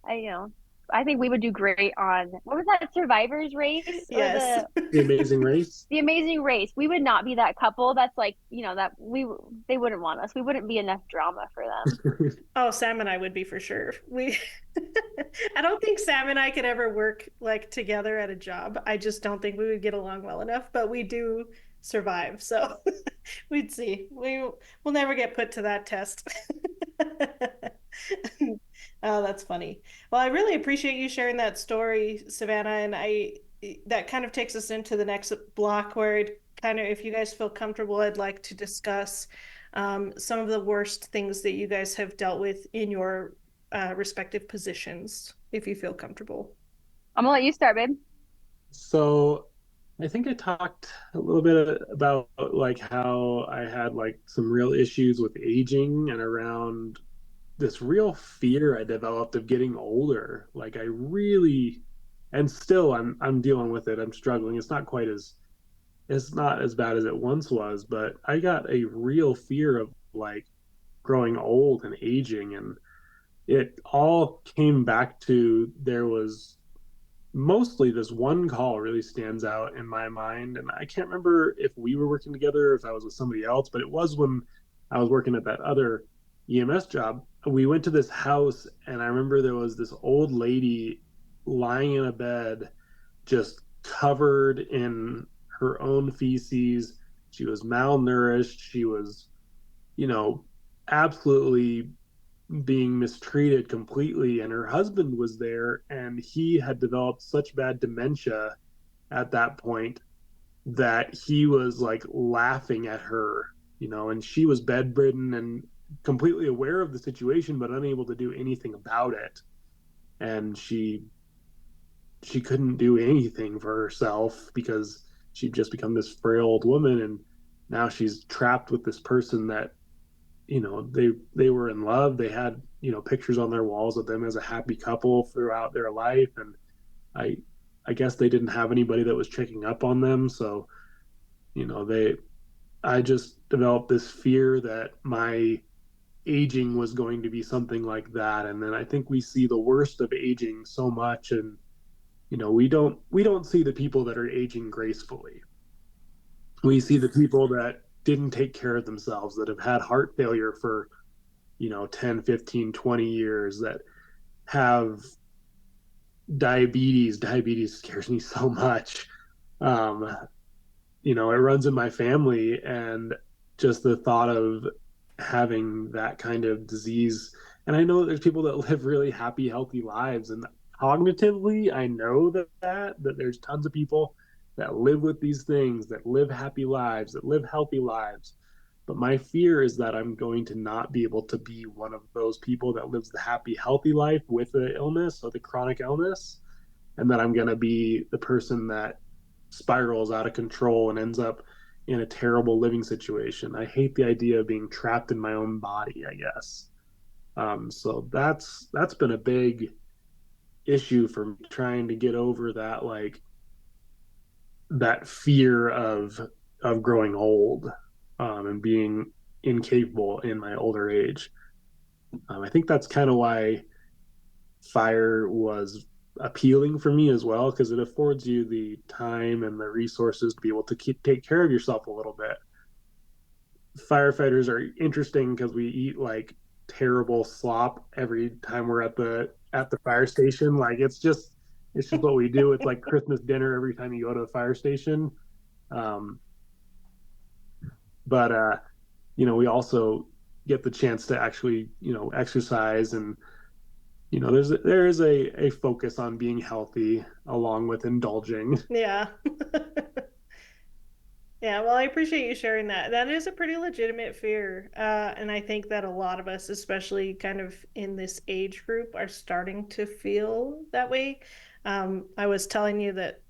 I, you know, I think we would do great on, what was that, Survivor's Race or Yes. The Amazing Race. the Amazing Race. We would not be that couple that's like, they wouldn't want us. We wouldn't be enough drama for them. Oh, Sam and I would be for sure. I don't think Sam and I could ever work like together at a job. I just don't think we would get along well enough, but we do survive. So we'd see. We'll never get put to that test. Oh, that's funny. Well, I really appreciate you sharing that story, Savannah, and that kind of takes us into the next block where kind of, if you guys feel comfortable, I'd like to discuss some of the worst things that you guys have dealt with in your respective positions, if you feel comfortable. I'm gonna let you start, babe. So I think I talked a little bit about like how I had like some real issues with aging and around this real fear I developed of getting older. Like I really, and still I'm dealing with it. I'm struggling. It's not as bad as it once was, but I got a real fear of like growing old and aging, and it all came back to there was mostly this one call really stands out in my mind. And I can't remember if we were working together or if I was with somebody else, but it was when I was working at that other EMS job. We went to this house, and I remember there was this old lady lying in a bed, just covered in her own feces. She was malnourished. She was, you know, absolutely being mistreated completely. And her husband was there, and he had developed such bad dementia at that point that he was like laughing at her, and she was bedridden and completely aware of the situation but unable to do anything about it. And she couldn't do anything for herself because she'd just become this frail old woman, and now she's trapped with this person that they were in love. They had pictures on their walls of them as a happy couple throughout their life, and I guess they didn't have anybody that was checking up on them. So they I just developed this fear that my aging was going to be something like that. And then I think we see the worst of aging so much, and we don't see the people that are aging gracefully. We see the people that didn't take care of themselves, that have had heart failure for 10, 15, 20 years, that have diabetes scares me so much. um it runs in my family, and just the thought of having that kind of disease. And I know that there's people that live really happy, healthy lives, and cognitively I know that there's tons of people that live with these things, that live happy lives, that live healthy lives. But my fear is that I'm going to not be able to be one of those people that lives the happy, healthy life with the illness or the chronic illness, and that I'm going to be the person that spirals out of control and ends up in a terrible living situation. I hate the idea of being trapped in my own body, I guess. So that's been a big issue for me, trying to get over that, like that fear of growing old, and being incapable in my older age. I think that's kind of why fire was appealing for me as well, because it affords you the time and the resources to be able to take care of yourself a little bit. Firefighters are interesting because we eat like terrible slop every time we're at the fire station. Like it's just what we do. It's like Christmas dinner every time you go to the fire station. Um, but we also get the chance to actually, exercise, and there is a focus on being healthy along with indulging. Yeah. Yeah, well, I appreciate you sharing that. That is a pretty legitimate fear. And I think that a lot of us, especially kind of in this age group, are starting to feel that way. I was telling you that,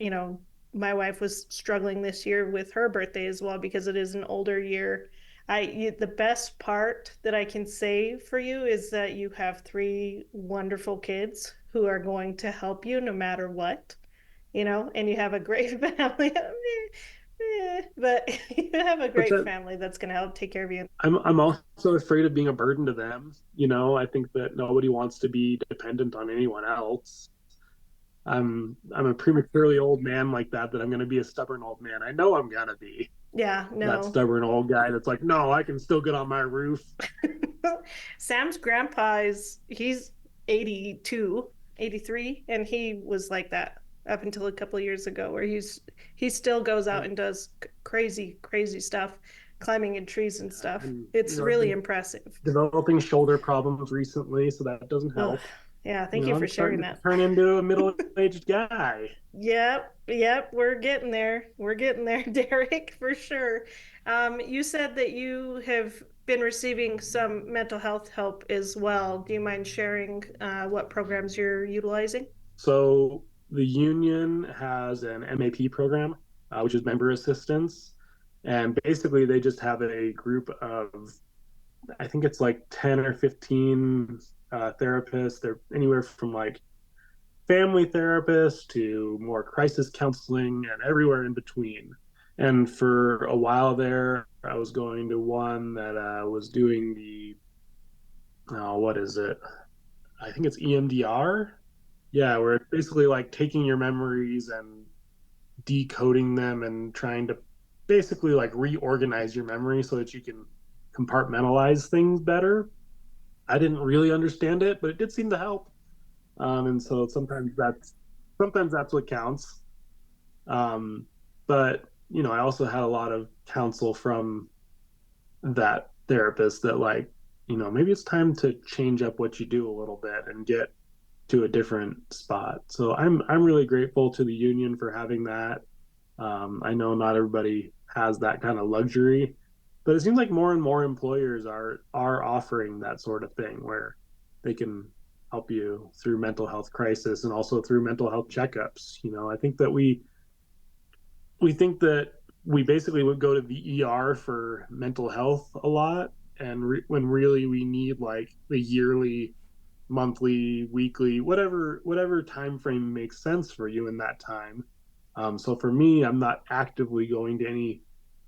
my wife was struggling this year with her birthday as well because it is an older year. The best part that I can say for you is that you have three wonderful kids who are going to help you no matter what, and you have a great family. But you have a Which great family that's going to help take care of you. I'm also afraid of being a burden to them. I think that nobody wants to be dependent on anyone else. I'm a prematurely old man like that I'm going to be a stubborn old man. I know I'm going to be Yeah, that no. stubborn old guy that's like, no, I can still get on my roof. Sam's grandpa he's 82, 83, and he was like that up until a couple of years ago where he still goes out and does crazy, crazy stuff, climbing in trees and stuff. And It's I've really been impressive. developing shoulder problems recently, so that doesn't Ugh. help. Yeah, thank you for I'm starting sharing to that. turn into a middle-aged guy. Yep, yep, we're getting there. We're getting there, Derek, for sure. You said that you have been receiving some mental health help as well. Do you mind sharing what programs you're utilizing? So the union has an MAP program, which is member assistance, and basically they just have a group of, I think it's like 10 or 15 therapists. They're anywhere from like family therapists to more crisis counseling and everywhere in between. And for a while there, I was going to one that was doing the, what is it? I think it's EMDR. Yeah, where it's basically like taking your memories and decoding them and trying to basically like reorganize your memory so that you can compartmentalize things better. I didn't really understand it, but it did seem to help. And so sometimes that's what counts. Um, but I also had a lot of counsel from that therapist that, like, maybe it's time to change up what you do a little bit and get to a different spot. So I'm really grateful to the union for having that. I know not everybody has that kind of luxury, but it seems like more and more employers are offering that sort of thing where they can help you through mental health crisis and also through mental health checkups. I think that we think that we basically would go to the ER for mental health a lot, and when really we need like the yearly, monthly, weekly, whatever time frame makes sense for you in that time. So for me, I'm not actively going to any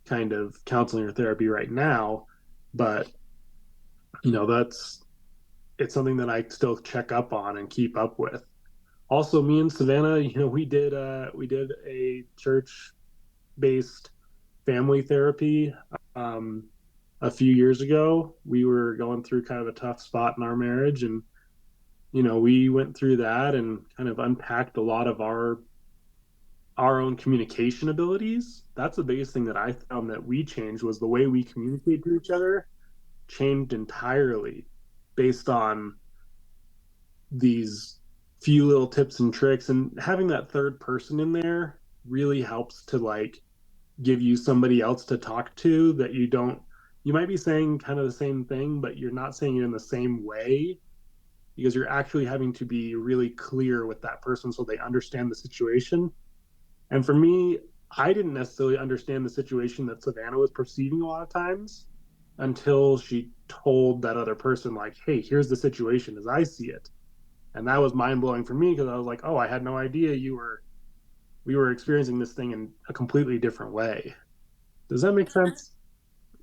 kind of counseling or therapy right now, but that's it's something that I still check up on and keep up with. Also, me and Savannah, we did a church based family therapy a few years ago. We were going through kind of a tough spot in our marriage, and we went through that and kind of unpacked a lot of our own communication abilities. That's the biggest thing that I found that we changed, was the way we communicate to each other changed entirely based on these few little tips and tricks. And having that third person in there really helps to like give you somebody else to talk to, that you might be saying kind of the same thing, but you're not saying it in the same way, because you're actually having to be really clear with that person so they understand the situation. And for me, I didn't necessarily understand the situation that Savannah was perceiving a lot of times until she told that other person, like, hey, here's the situation as I see it. And that was mind blowing for me because I was like, oh, I had no idea we were experiencing this thing in a completely different way. Does that make sense?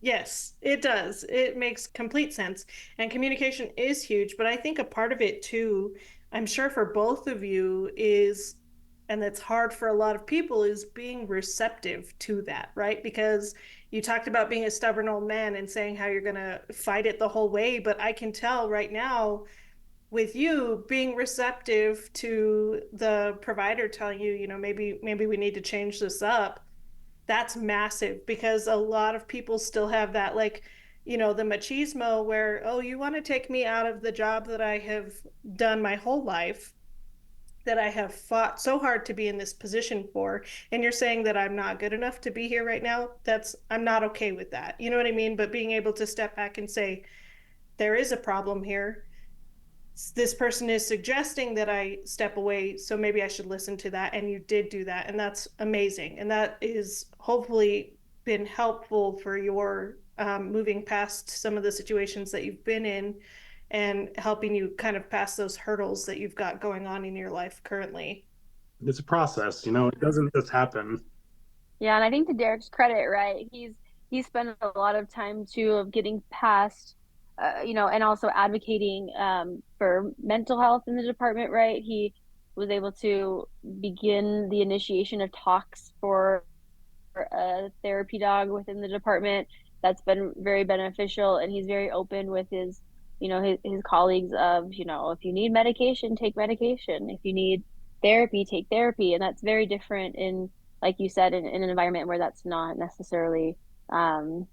Yes, it does. It makes complete sense. And communication is huge, but I think a part of it too, I'm sure for both of you is, and that's hard for a lot of people, is being receptive to that, right? Because you talked about being a stubborn old man and saying how you're going to fight it the whole way, but I can tell right now with you being receptive to the provider telling you, maybe we need to change this up. That's massive because a lot of people still have that, like, the machismo where, oh, you want to take me out of the job that I have done my whole life, that I have fought so hard to be in this position for, and you're saying that I'm not good enough to be here right now. I'm not okay with that. You know what I mean? But being able to step back and say, there is a problem here, this person is suggesting that I step away, so maybe I should listen to that. And you did do that. And that's amazing. And that is hopefully been helpful for your moving past some of the situations that you've been in and helping you kind of pass those hurdles that you've got going on in your life currently. It's a process, it doesn't just happen. Yeah, and I think to Derek's credit, right, he's spent a lot of time too of getting past, and also advocating for mental health in the department, right? He was able to begin the initiation of talks for a therapy dog within the department. That's been very beneficial, and he's very open with his colleagues of, if you need medication, take medication. If you need therapy, take therapy. And that's very different in, like you said, in an environment where that's not necessarily the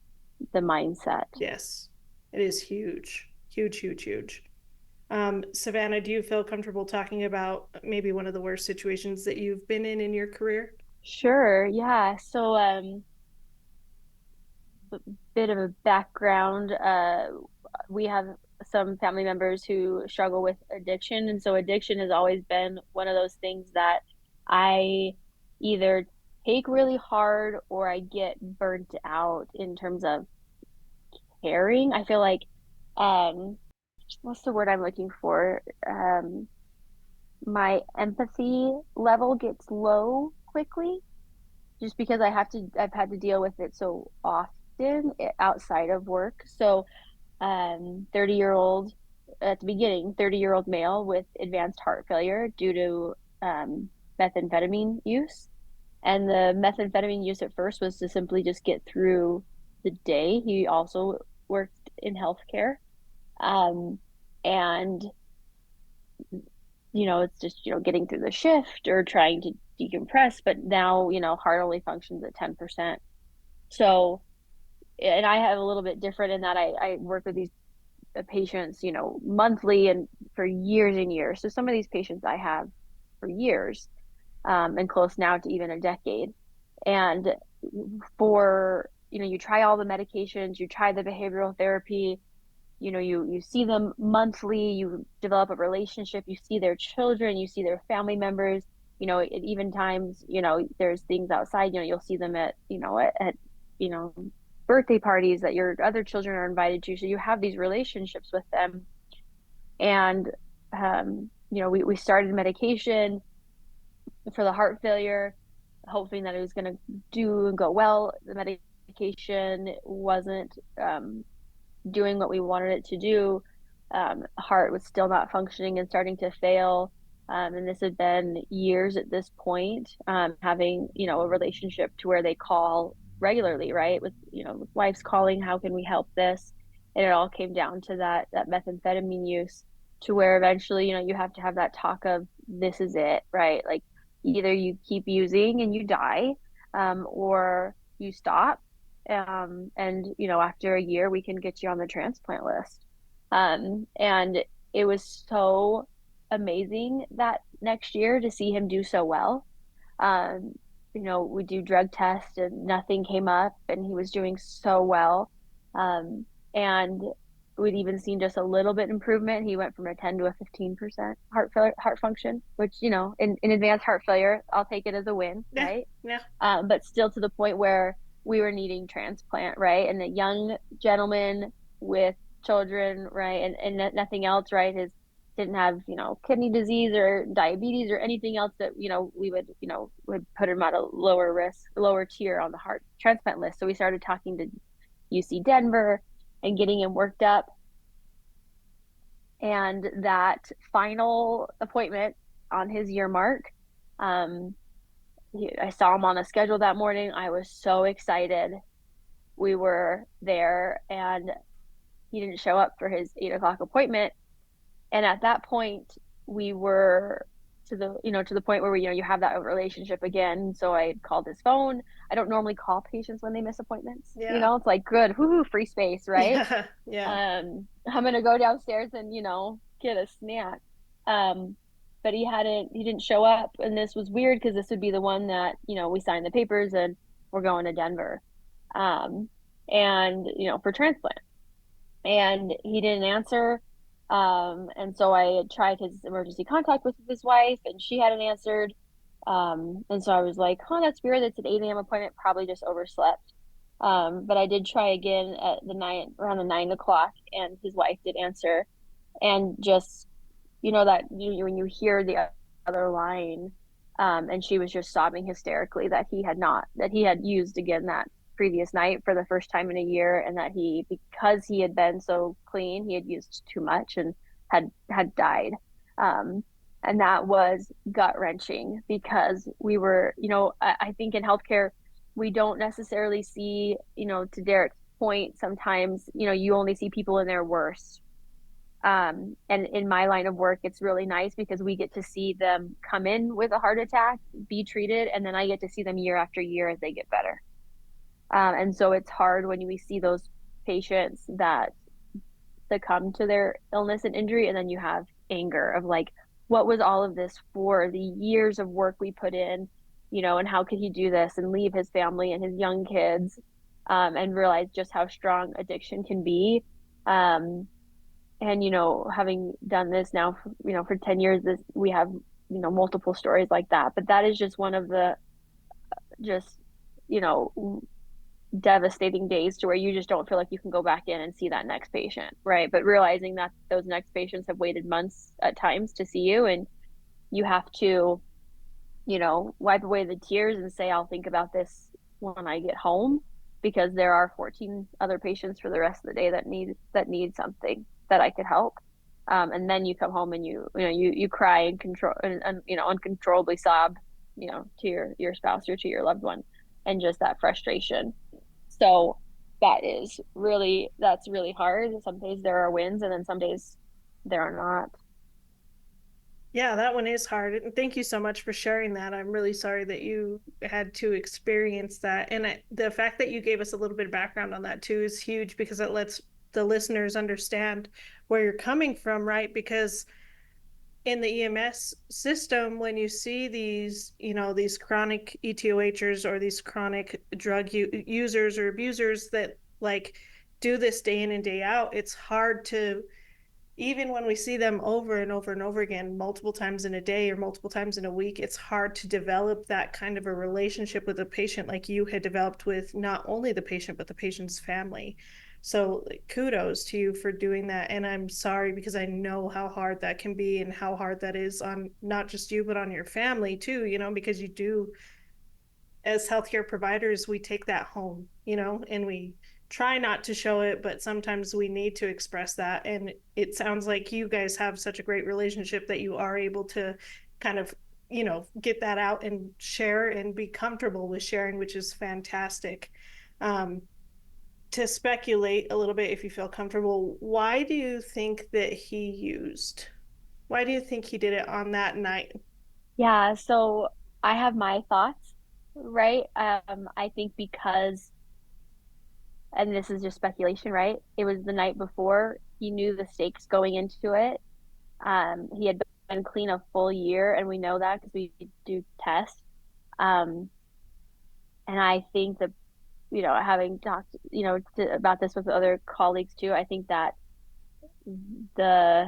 mindset. Yes, it is huge, huge, huge, huge. Savannah, do you feel comfortable talking about maybe one of the worst situations that you've been in your career? Sure, yeah. So bit of a background. We have some family members who struggle with addiction, and so addiction has always been one of those things that I either take really hard or I get burnt out in terms of caring. I feel like, um, what's the word I'm looking for? My empathy level gets low quickly just because I've had to deal with it so often outside of work. So 30-year-old at the beginning, 30-year-old male with advanced heart failure due to methamphetamine use. And the methamphetamine use at first was to simply just get through the day. He also worked in healthcare. Um, and, it's just, getting through the shift or trying to decompress. But now, heart only functions at 10%. So, and I have a little bit different in that I work with these patients, monthly and for years and years. So some of these patients I have for years, and close now to even a decade. And for, you try all the medications, you try the behavioral therapy, you see them monthly, you develop a relationship, you see their children, you see their family members, at even times, there's things outside, you'll see them at, at you know, birthday parties that your other children are invited to. So you have these relationships with them. And, we started medication for the heart failure, hoping that it was going to do and go well. The medication wasn't doing what we wanted it to do. Heart was still not functioning and starting to fail. And this had been years at this point, having, a relationship to where they call regularly, right? With wives calling, how can we help this? And it all came down to that methamphetamine use, to where eventually, you have to have that talk of, this is it, right? Like, either you keep using and you die, or you stop, and after a year we can get you on the transplant list. And it was so amazing that next year to see him do so well. um we do drug tests and nothing came up, and he was doing so well. And we'd even seen just a little bit improvement. He went from a 10 to a 15% heart function, which, in advanced heart failure, I'll take it as a win, Yeah. right? Yeah. But still to the point where we were needing transplant, right? And a young gentleman with children, right? And nothing else, right? His didn't have, kidney disease or diabetes or anything else that, we would put him at a lower risk, lower tier on the heart transplant list. So we started talking to UC Denver and getting him worked up. And that final appointment on his year mark, I saw him on the schedule that morning. I was so excited. We were there, and he didn't show up for his 8 o'clock appointment. And at that point, we were to the point where you have that relationship again. So I called his phone. I don't normally call patients when they miss appointments. Yeah. It's like, good, whoo, free space, right? Yeah. Yeah. I'm gonna go downstairs and get a snack. But he didn't show up, and this was weird because this would be the one that we signed the papers and we're going to Denver, and for transplant, and he didn't answer. And so I had tried his emergency contact with his wife, and she hadn't answered. And so I was like, oh, that's weird. It's an 8 a.m. appointment, probably just overslept. But I did try again at around the 9 o'clock, and his wife did answer. And just, that when you hear the other line, and she was just sobbing hysterically that he had used again that previous night for the first time in a year, and that because he had been so clean, he had used too much and had died. And that was gut wrenching because we were, I think in healthcare, we don't necessarily see, to Derek's point, sometimes, you only see people in their worst. And in my line of work, it's really nice because we get to see them come in with a heart attack, be treated, and then I get to see them year after year as they get better. And so it's hard when we see those patients that succumb to their illness and injury, and then you have anger of like, what was all of this for? The years of work we put in, and how could he do this and leave his family and his young kids, and realize just how strong addiction can be. And having done this now for 10 years, we have multiple stories like that, but that is just one of the just devastating days to where you just don't feel like you can go back in and see that next patient, right? But realizing that those next patients have waited months at times to see you, and you have to wipe away the tears and say, I'll think about this when I get home, because there are 14 other patients for the rest of the day that need something that I could help. And then you come home and you cry and control and uncontrollably sob, to your spouse or to your loved one, and just that frustration. So that's really hard. Some days there are wins, and then some days there are not. Yeah, that one is hard. And thank you so much for sharing that. I'm really sorry that you had to experience that. And the fact that you gave us a little bit of background on that too is huge, because it lets the listeners understand where you're coming from, right? Because in the EMS system, when you see these, these chronic ETOHers or these chronic drug users or abusers that like do this day in and day out, it's hard to, even when we see them over and over and over again, multiple times in a day or multiple times in a week, it's hard to develop that kind of a relationship with a patient like you had developed with not only the patient, but the patient's family. So kudos to you for doing that. And I'm sorry, because I know how hard that can be and how hard that is on not just you, but on your family too, because you do, as healthcare providers, we take that home, and we try not to show it, but sometimes we need to express that. And it sounds like you guys have such a great relationship that you are able to kind of, get that out and share and be comfortable with sharing, which is fantastic. To speculate a little bit, if you feel comfortable, why do you think that he used? Why do you think he did it on that night? Yeah, so I have my thoughts, right? I think because, and this is just speculation, right? It was the night before. He knew the stakes going into it. He had been clean a full year, and we know that because we do tests. Um, and I think that, having talked, about this with other colleagues too, I think that the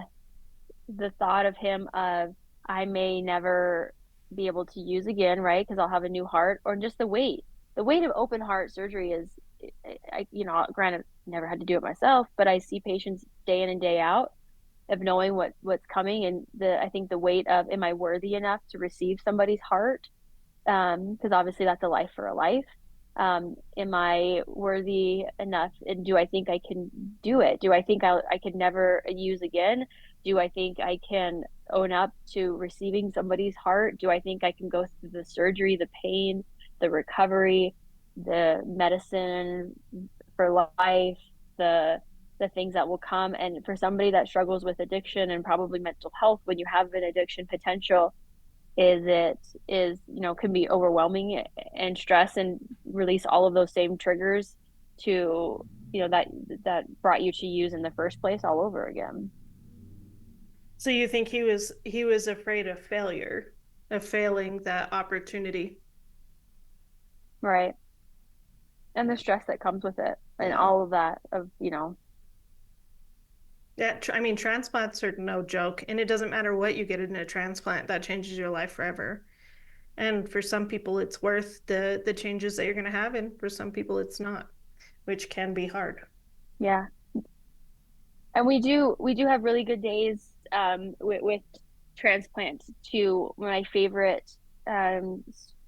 thought of him of I may never be able to use again, right? Because I'll have a new heart, or just the weight of open heart surgery is, granted, never had to do it myself, but I see patients day in and day out of knowing what's coming, and I think the weight of, am I worthy enough to receive somebody's heart? Because obviously that's a life for a life. Am I worthy enough? And do I think I can do it? Do I think I could never use again? Do I think I can own up to receiving somebody's heart? Do I think I can go through the surgery, the pain, the recovery, the medicine for life, the things that will come? And for somebody that struggles with addiction and probably mental health, when you have an addiction potential, can be overwhelming and stress and release all of those same triggers to, that brought you to use in the first place all over again. So you think he was afraid of failure, of failing that opportunity? Right. And the stress that comes with it and Yeah. all of that of, Yeah, I mean, transplants are no joke, and it doesn't matter what you get in a transplant, that changes your life forever. And for some people, it's worth the changes that you're going to have, and for some people, it's not, which can be hard. yeah. And we do have really good days with transplants too. My favorite um,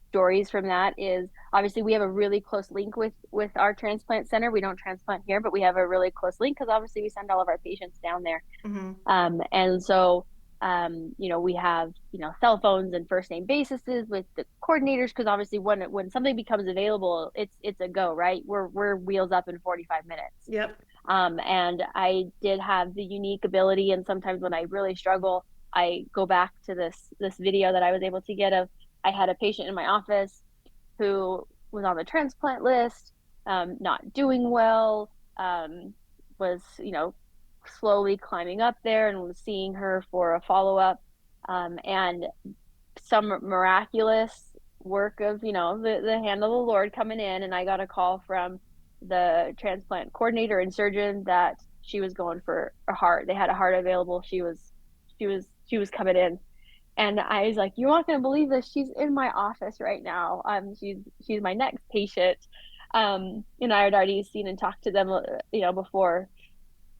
stories from that is, obviously we have a really close link with our transplant center. We don't transplant here, but we have a really close link because obviously we send all of our patients down there. Mm-hmm. And so, we have, cell phones and first name basis with the coordinators, because obviously when something becomes available, it's a go, right? We're wheels up in 45 minutes. Yep. And I did have the unique ability, and sometimes when I really struggle, I go back to this video that I was able to get of, I had a patient in my office who was on the transplant list, not doing well, was, slowly climbing up there, and was seeing her for a follow up. And some miraculous work of, the hand of the Lord coming in, and I got a call from the transplant coordinator and surgeon that she was going for a heart. They had a heart available. She was coming in, and I was like, "You're not going to believe this. She's in my office right now. She's my next patient." And I had already seen and talked to them, before,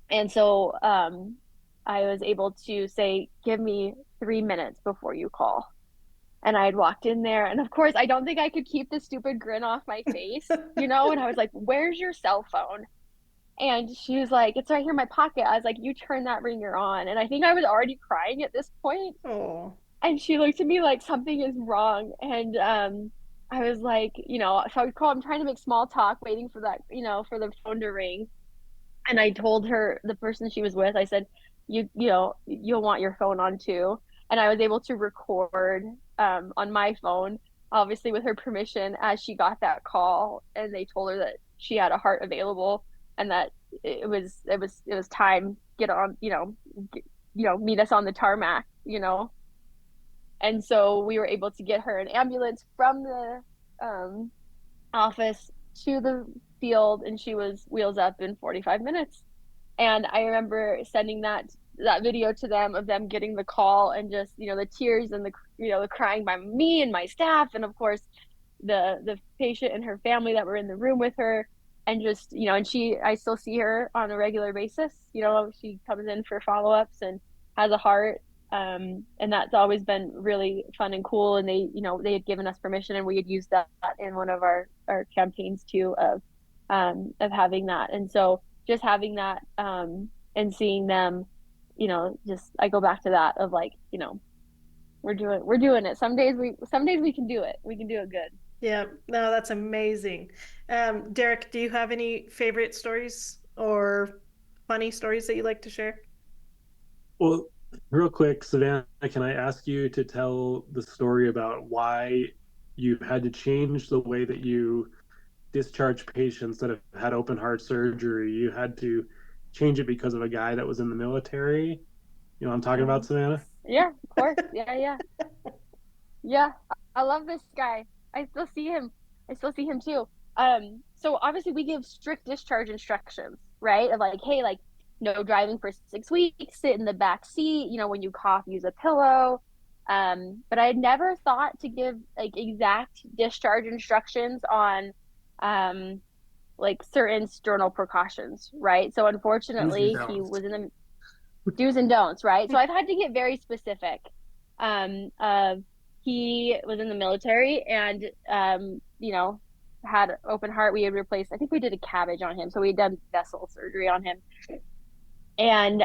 and so I was able to say, "Give me 3 minutes before you call." And I had walked in there, and of course, I don't think I could keep the stupid grin off my face, and I was like, "Where's your cell phone?" And she was like, "It's right here in my pocket." I was like, "You turn that ringer on." And I think I was already crying at this point. Oh. And she looked at me like something is wrong. And I was like, so I would call, I'm trying to make small talk, waiting for that, for the phone to ring. And I told her, the person she was with, I said, you'll want your phone on too. And I was able to record on my phone, obviously with her permission, as she got that call, and they told her that she had a heart available, and that it was time, get on, meet us on the tarmac. And so we were able to get her an ambulance from the um, office to the field, and she was wheels up in 45 minutes. And I remember sending that video to them of them getting the call, and just, the tears and the crying by me and my staff, and of course the patient and her family that were in the room with her. And just, and I still see her on a regular basis. She comes in for follow-ups and has a heart. And that's always been really fun and cool. And they had given us permission, and we had used that in one of our campaigns too, of having that. And so just having that, and seeing them, just, I go back to that of like, we're doing it. Some days we can do it. We can do it good. Yeah, no, that's amazing. Derek, do you have any favorite stories or funny stories that you like to share? Well, real quick, Savannah, can I ask you to tell the story about why you had to change the way that you discharge patients that have had open heart surgery? You had to change it because of a guy that was in the military. You know what I'm talking Uh, about, Savannah? yeah, of course. Yeah, yeah. Yeah, I love this guy. I still see him. I still see him too. So obviously we give strict discharge instructions, right? Of like, hey, like, no driving for 6 weeks, sit in the back seat, you know, when you cough, use a pillow. But I had never thought to give like exact discharge instructions on like certain sternal precautions, right? So Do's and unfortunately, he don'ts. was in the do's and don'ts, right? So I've had to get very specific. Uh, he was in the military and, you know, had open heart. We had replaced, I think we did a cabbage on him. So we had done vessel surgery on him. And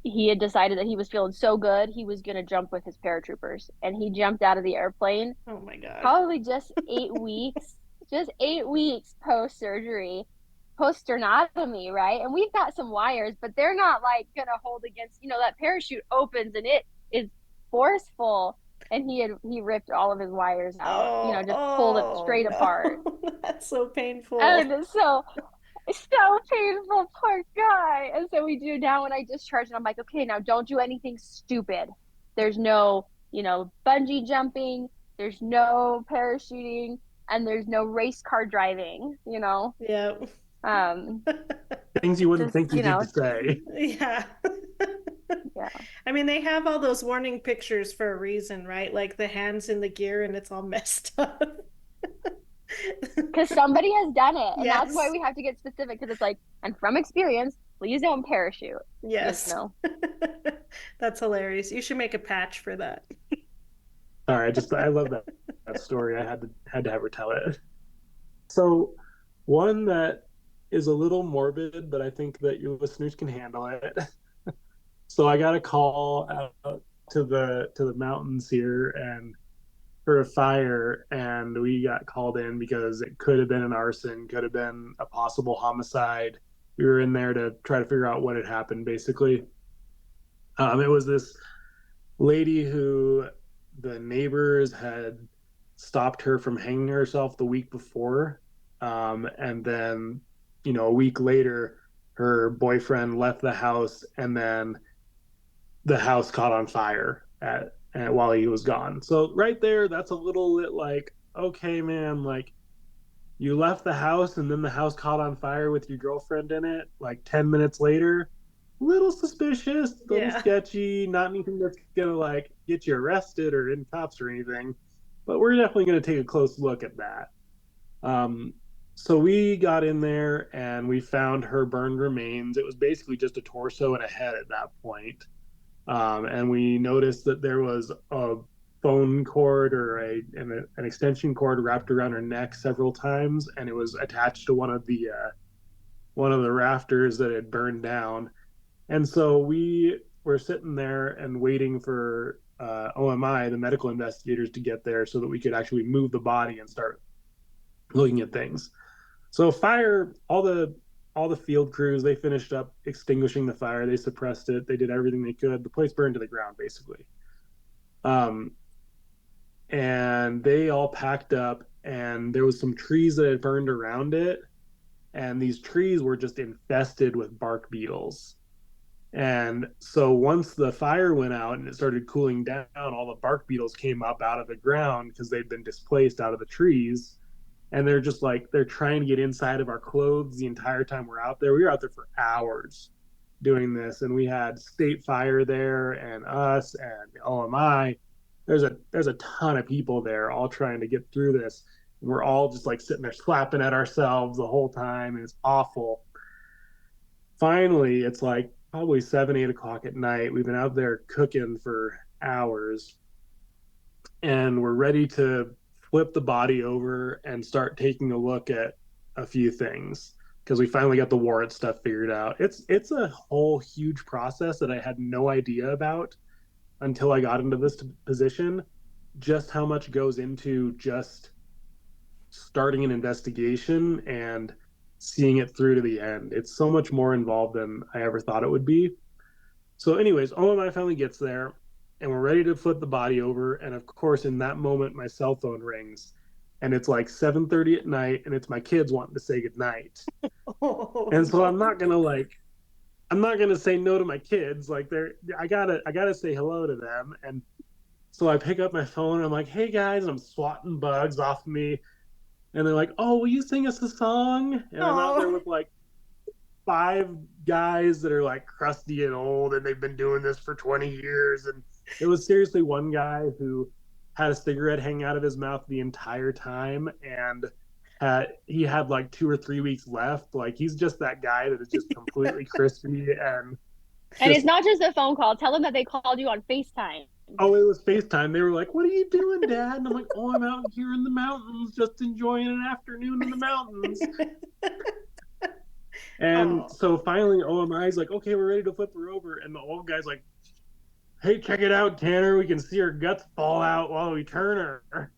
he had decided that he was feeling so good, he was going to jump with his paratroopers. And he jumped out of the airplane Oh my God. probably just 8 weeks post surgery, post sternotomy, right? And we've got some wires, but they're not like gonna hold against, you know, that parachute opens and it is forceful. And he ripped all of his wires out, you know, just pulled it Oh straight apart. no. That's so painful. And so painful, poor guy. And so we do now when I discharge, and I'm like, okay, now don't do anything stupid. There's no, you know, bungee jumping, there's no parachuting, and there's no race car driving, you know. Yeah. Um, Things you wouldn't just, think you you need know, to say. Yeah. yeah. I mean, they have all those warning pictures for a reason, right? Like the hands in the gear and it's all messed up. Because somebody has done it. And that's why Yes. we have to get specific, because it's like, and from experience, please don't parachute, you Yes. know. That's hilarious. You should make a patch for that. All right, I love that story. I had to have her tell it. So one that is a little morbid, but I think that your listeners can handle it. So I got a call out to the mountains here and for a fire, and we got called in because it could have been an arson, could have been a possible homicide. We were in there to try to figure out what had happened, basically. It was this lady who the neighbors had stopped her from hanging herself the week before. And then, a week later, her boyfriend left the house, and then the house caught on fire while he was gone. So right there, that's a little bit like, okay, man, like you left the house and then the house caught on fire with your girlfriend in it like 10 minutes later. Little suspicious, little Yeah. sketchy, not anything that's gonna like get you arrested or in cops or anything, but we're definitely gonna take a close look at that. um, so we got in there and we found her burned remains. It was basically just a torso and a head at that point. And we noticed that there was a phone cord or an extension cord wrapped around her neck several times, and it was attached to one of the rafters that had burned down. And so we were sitting there and waiting for OMI, the medical investigators, to get there so that we could actually move the body and start looking at things. So fire, all the field crews, they finished up extinguishing the fire. They suppressed it. They did everything they could. The place burned to the ground, basically. Um, and they all packed up, and there was some trees that had burned around it, and these trees were just infested with bark beetles. And so once the fire went out and it started cooling down, all the bark beetles came up out of the ground because they'd been displaced out of the trees, and they're just like they're trying to get inside of our clothes the entire time we're out there. We were out there for hours doing this, and we had state fire there and us and OMI. There's a ton of people there all trying to get through this, and we're all just like sitting there slapping at ourselves the whole time, and it's awful. Finally, it's like probably 7, 8 o'clock at night. We've been out there cooking for hours, and we're ready to flip the body over and start taking a look at a few things because we finally got the warrant stuff figured out. It's a whole huge process that I had no idea about until I got into this position. Just how much goes into just starting an investigation and seeing it through to the end. It's so much more involved than I ever thought it would be. So, anyways, OMI finally gets there, and we're ready to flip the body over. And of course, in that moment, my cell phone rings, and it's like 7:30 at night, and it's my kids wanting to say goodnight. Oh, And so no. I'm not gonna say no to my kids. Like I gotta say hello to them. And so I pick up my phone, and I'm like, hey guys, and I'm swatting bugs off of me. And they're like, oh, will you sing us a song? And I'm out there Oh. with like 5 guys that are like crusty and old, and they've been doing this for 20 years. And it was seriously one guy who had a cigarette hanging out of his mouth the entire time, and he had like 2 or 3 weeks left. Like he's just that guy that is just completely crispy and And it's just, not just a phone call. Tell them that they called you on FaceTime. oh, it was FaceTime. They were like, "What are you doing, Dad?" And I'm like, "Oh, I'm out here in the mountains, just enjoying an afternoon in the mountains." And Oh, so finally, OMI's like, "Okay, we're ready to flip her over." And the old guy's like, "Hey, check it out, Tanner. We can see her guts fall out while we turn her."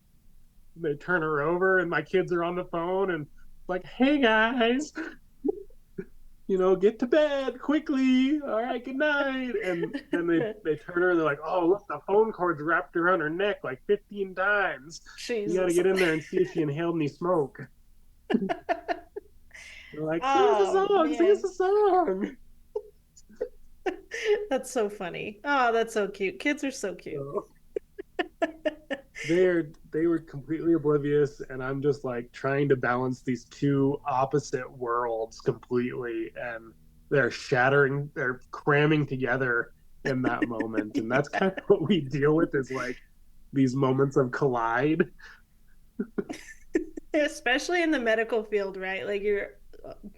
They turn her over, and my kids are on the phone and like, "Hey guys, get to bed quickly. All right, good night." And then they turn her and they're like, "Oh, look, the phone cord's wrapped around her neck like 15 times. You got to Jesus. get in there and see if she inhaled any smoke." They're like, "Sing us a Oh song, sing us man. a song." That's so funny. Oh, that's so cute. Kids are so cute. So they were completely oblivious, and I'm just like trying to balance these two opposite worlds completely, and they're cramming together in that moment. And that's kind of what we deal with, is like these moments of collide. Especially in the medical field, right? Like you're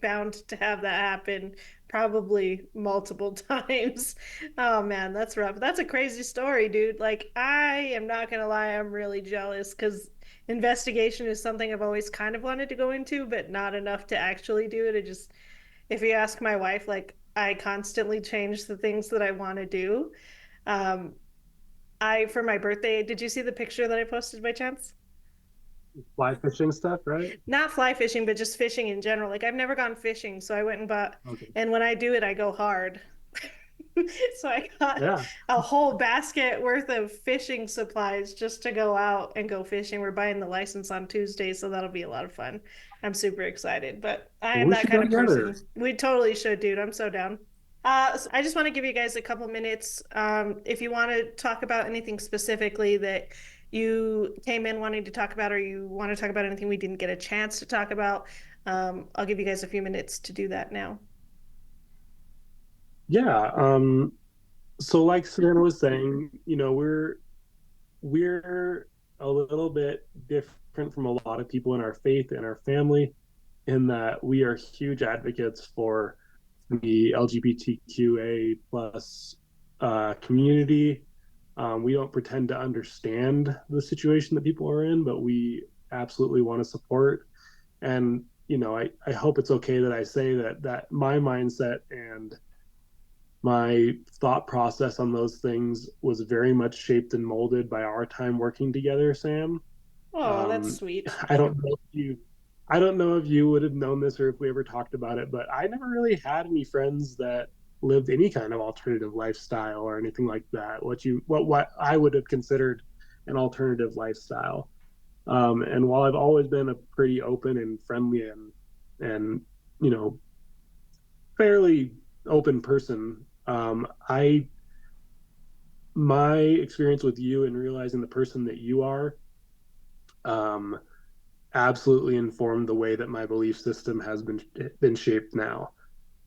bound to have that happen probably multiple times. Oh man, that's rough. That's a crazy story, dude. Like I am not gonna lie, I'm really jealous because investigation is something I've always kind of wanted to go into, but not enough to actually do it. It just, if you ask my wife, like I constantly change the things that I want to do. Um, for my birthday, did you see the picture that I posted by chance? Fly fishing stuff, right? Not fly fishing, but just fishing in general. Like I've never gone fishing, so I went and bought, Okay. and when I do it, I go hard. So I got Yeah. a whole basket worth of fishing supplies just to go out and go fishing. We're buying the license on Tuesday, so that'll be a lot of fun. I'm super excited, but I Well, am we that should go kind of together. person. We totally should, dude. I'm so down. So I just want to give you guys a couple minutes. If you want to talk about anything specifically that you came in wanting to talk about, or you want to talk about anything we didn't get a chance to talk about, I'll give you guys a few minutes to do that now. Yeah. So like Savannah was saying, we're a little bit different from a lot of people in our faith and our family, in that we are huge advocates for the LGBTQA plus community. We don't pretend to understand the situation that people are in, but we absolutely want to support. And I hope it's okay that I say that my mindset and my thought process on those things was very much shaped and molded by our time working together, Sam. Oh, that's Um, sweet. I don't know if you, I don't know if you would have known this or if we ever talked about it, but I never really had any friends that lived any kind of alternative lifestyle or anything like that. What I would have considered an alternative lifestyle. And while I've always been a pretty open and friendly and you know fairly open person, I my experience with you and realizing the person that you are, um, absolutely informed the way that my belief system has been shaped now.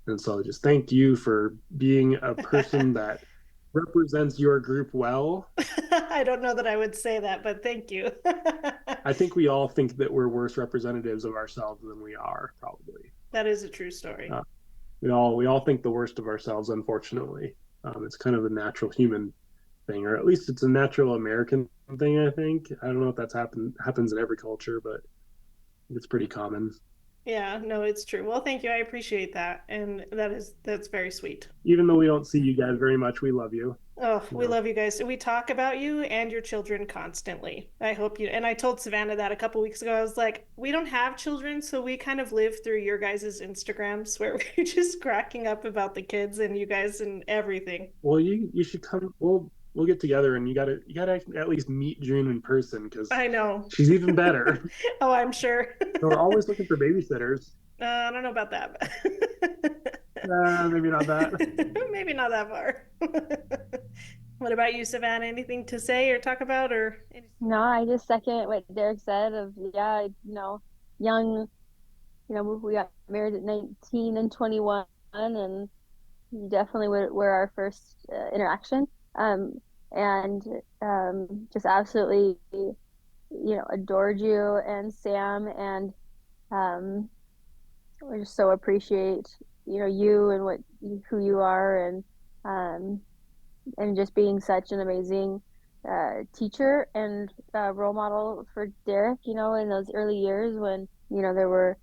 And so just thank you for being a person that represents your group well. I don't know that I would say that, but thank you. I think we all think that we're worse representatives of ourselves than we are, probably. That is a true story. Uh, we all think the worst of ourselves, unfortunately. It's kind of a natural human thing, or at least it's a natural American thing, I think. I don't know if happens in every culture, but it's pretty common. Yeah, no, it's true. Well, thank you. I appreciate that. And that's very sweet. Even though we don't see you guys very much, we love you. Oh, You we know. love you guys. We talk about you and your children constantly. I hope you, and I told Savannah that a couple weeks ago. I was like, we don't have children, so we kind of live through your guys' Instagrams where we're just cracking up about the kids and you guys and everything. Well, you should come. We'll get together, and you gotta at least meet June in person, because I know. she's even better. Oh, I'm sure. So we're always looking for babysitters. I don't know about that, but Maybe not that. maybe not that far. What about you, Savannah? Anything to say or talk about or No, I just second what Derek said of, yeah, young, we got married at 19 and 21. and you definitely were our first interaction. And just absolutely, adored you and Sam, and we just so appreciate, you and who you are, and just being such an amazing teacher and role model for Derek, in those early years when, there were,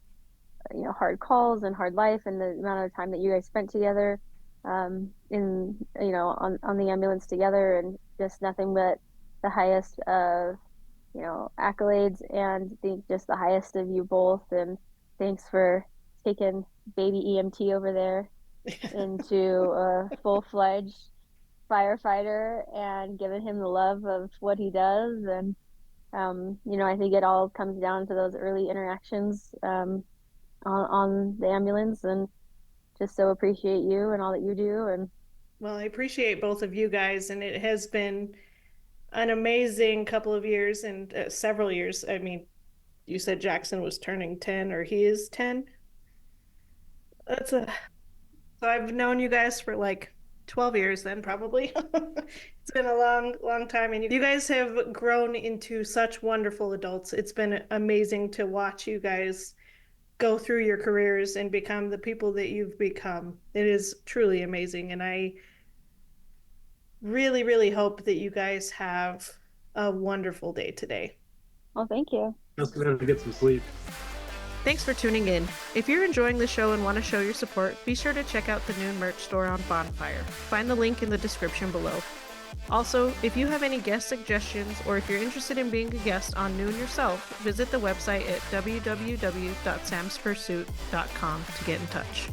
hard calls and hard life, and the amount of time that you guys spent together on the ambulance together, and just nothing but the highest of, accolades, and just the highest of you both. And thanks for taking baby EMT over there into a full-fledged firefighter and giving him the love of what he does. And I think it all comes down to those early interactions on the ambulance, and just so appreciate you and all that you do. And well, I appreciate both of you guys, and it has been an amazing couple of years, and several years. I mean, you said Jackson was turning 10, or he is 10. So I've known you guys for like 12 years then, probably. It's been a long, long time, and you guys have grown into such wonderful adults. It's been amazing to watch you guys go through your careers and become the people that you've become. It is truly amazing, and I really, really hope that you guys have a wonderful day today. well, thank you. Just gonna have to get some sleep. Thanks for tuning in. If you're enjoying the show and want to show your support, be sure to check out the Noon merch store on Bonfire. Find the link in the description below. Also, if you have any guest suggestions, or if you're interested in being a guest on Noon yourself, visit the website at www.samspursuit.com to get in touch.